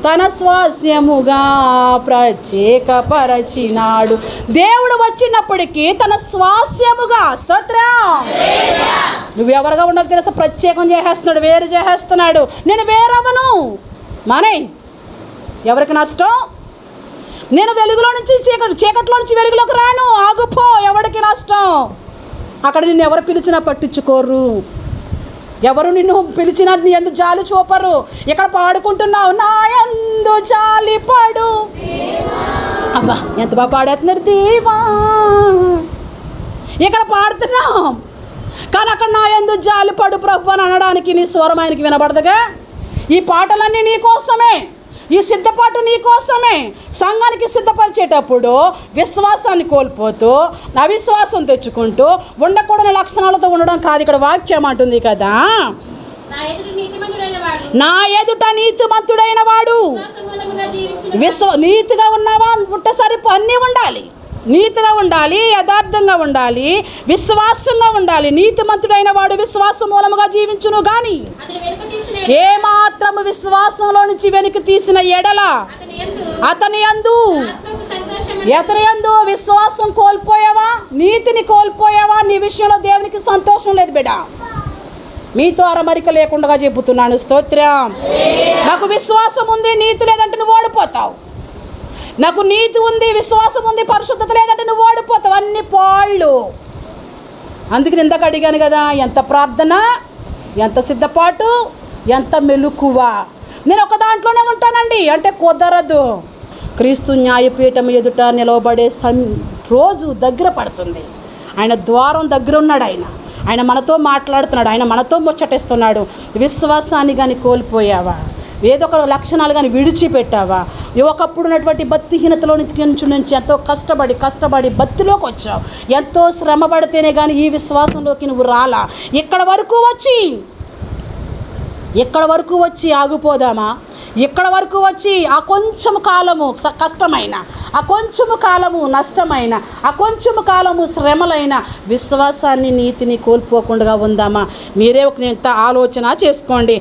తన స్వాస్యముగా ప్రత్యేకపరచినాడు. దేవుడు వచ్చినప్పటికీ తన స్వాస్యముగా. స్తోత్రం. నువ్వెవరుగా ఉండాలి తెలుసా? ప్రత్యేకం చేసేస్తున్నాడు, వేరు చేసేస్తున్నాడు. నేను వేరవను మానే. ఎవరికి నష్టం? నేను వెలుగులో నుంచి చీకట్లో నుంచి వెలుగులోకి రాను, ఆగుపో. ఎవరికి నష్టం? అక్కడ నిన్ను ఎవరు పిలిచినా పట్టించుకోరు, ఎవరు నిన్ను పిలిచినా నీ యందు జాలి చూపరు. ఇక్కడ పాడుకుంటున్నావు, నా యందు జాలి పడు. అబ్బా ఎంత బాగా పాడేస్తున్నారు దేవా. ఇక్కడ పాడుతున్నాం, కానీ అక్కడ నా యందు జాలి పడు ప్రభు అని అనడానికి నీ స్వరం ఆయనకి వినబడదుగా. ఈ పాటలన్నీ నీ కోసమే, ఈ సిద్ధపాటు నీ కోసమే. సంఘానికి సిద్ధపరిచేటప్పుడు విశ్వాసాన్ని కోల్పోతూ అవిశ్వాసం తెచ్చుకుంటూ ఉండకూడని లక్షణాలతో ఉండడం కాదు. ఇక్కడ వాక్యం అంటుంది కదా, నా ఎదుట నీతిమంతుడైన వాడు. నీతిగా ఉన్నావా ఉంటే సరిపో, అన్నీ ఉండాలి. నీతిగా ఉండాలి, యథార్థంగా ఉండాలి, విశ్వాసంగా ఉండాలి. నీతిమంతుడైన వాడు విశ్వాస మూలముగా జీవించును గాని ఏమాత్రము విశ్వాసంలో నుంచి వెనక్కి తీసిన ఎడల అతని యందు విశ్వాసం కోల్పోయావా, నీతిని కోల్పోయావా, నీ విషయంలో దేవునికి సంతోషం లేదు బిడ్డ. మీతో అరమరిక లేకుండా చెబుతున్నాను. స్తోత్రం. నాకు విశ్వాసం ఉంది, నీతి లేదంటే నువ్వు ఓడిపోతావు. నాకు నీతి ఉంది, విశ్వాసం ఉంది, పరిశుద్ధత లేదంటే నువ్వు ఓడిపోతావు. అన్ని పాళ్ళు. అందుకని ఇందాక అడిగాను కదా, ఎంత ప్రార్థన, ఎంత సిద్ధపాటు, ఎంత మెలకువ. నేను ఒక దాంట్లోనే ఉంటానండి అంటే కుదరదు. క్రీస్తు న్యాయపీఠం ఎదుట నిలవబడే రోజు దగ్గర పడుతుంది. ఆయన ద్వారం దగ్గర ఉన్నాడు. ఆయన ఆయన మనతో మాట్లాడుతున్నాడు, ఆయన మనతో ముచ్చటిస్తున్నాడు. విశ్వాసాన్ని కానీ కోల్పోయావా? ఏదో ఒక లక్షణాలు కానీ విడిచిపెట్టావా? ఒకప్పుడు ఉన్నటువంటి భక్తిహీనతలో నుంచి ఎంతో కష్టపడి భక్తిలోకి వచ్చావు. ఎంతో శ్రమ పడితేనే కానీ ఈ విశ్వాసంలోకి నువ్వు రాలా. ఇక్కడ వరకు వచ్చి ఆగిపోదామా? ఇక్కడ వరకు వచ్చి ఆ కొంచెము కాలము కష్టమైన, ఆ కొంచెము కాలము నష్టమైన, ఆ కొంచెము కాలము శ్రమలైన విశ్వాసాన్ని, నీతిని కోల్పోకుండా ఉందామా? మీరే ఒక ఆలోచన చేసుకోండి.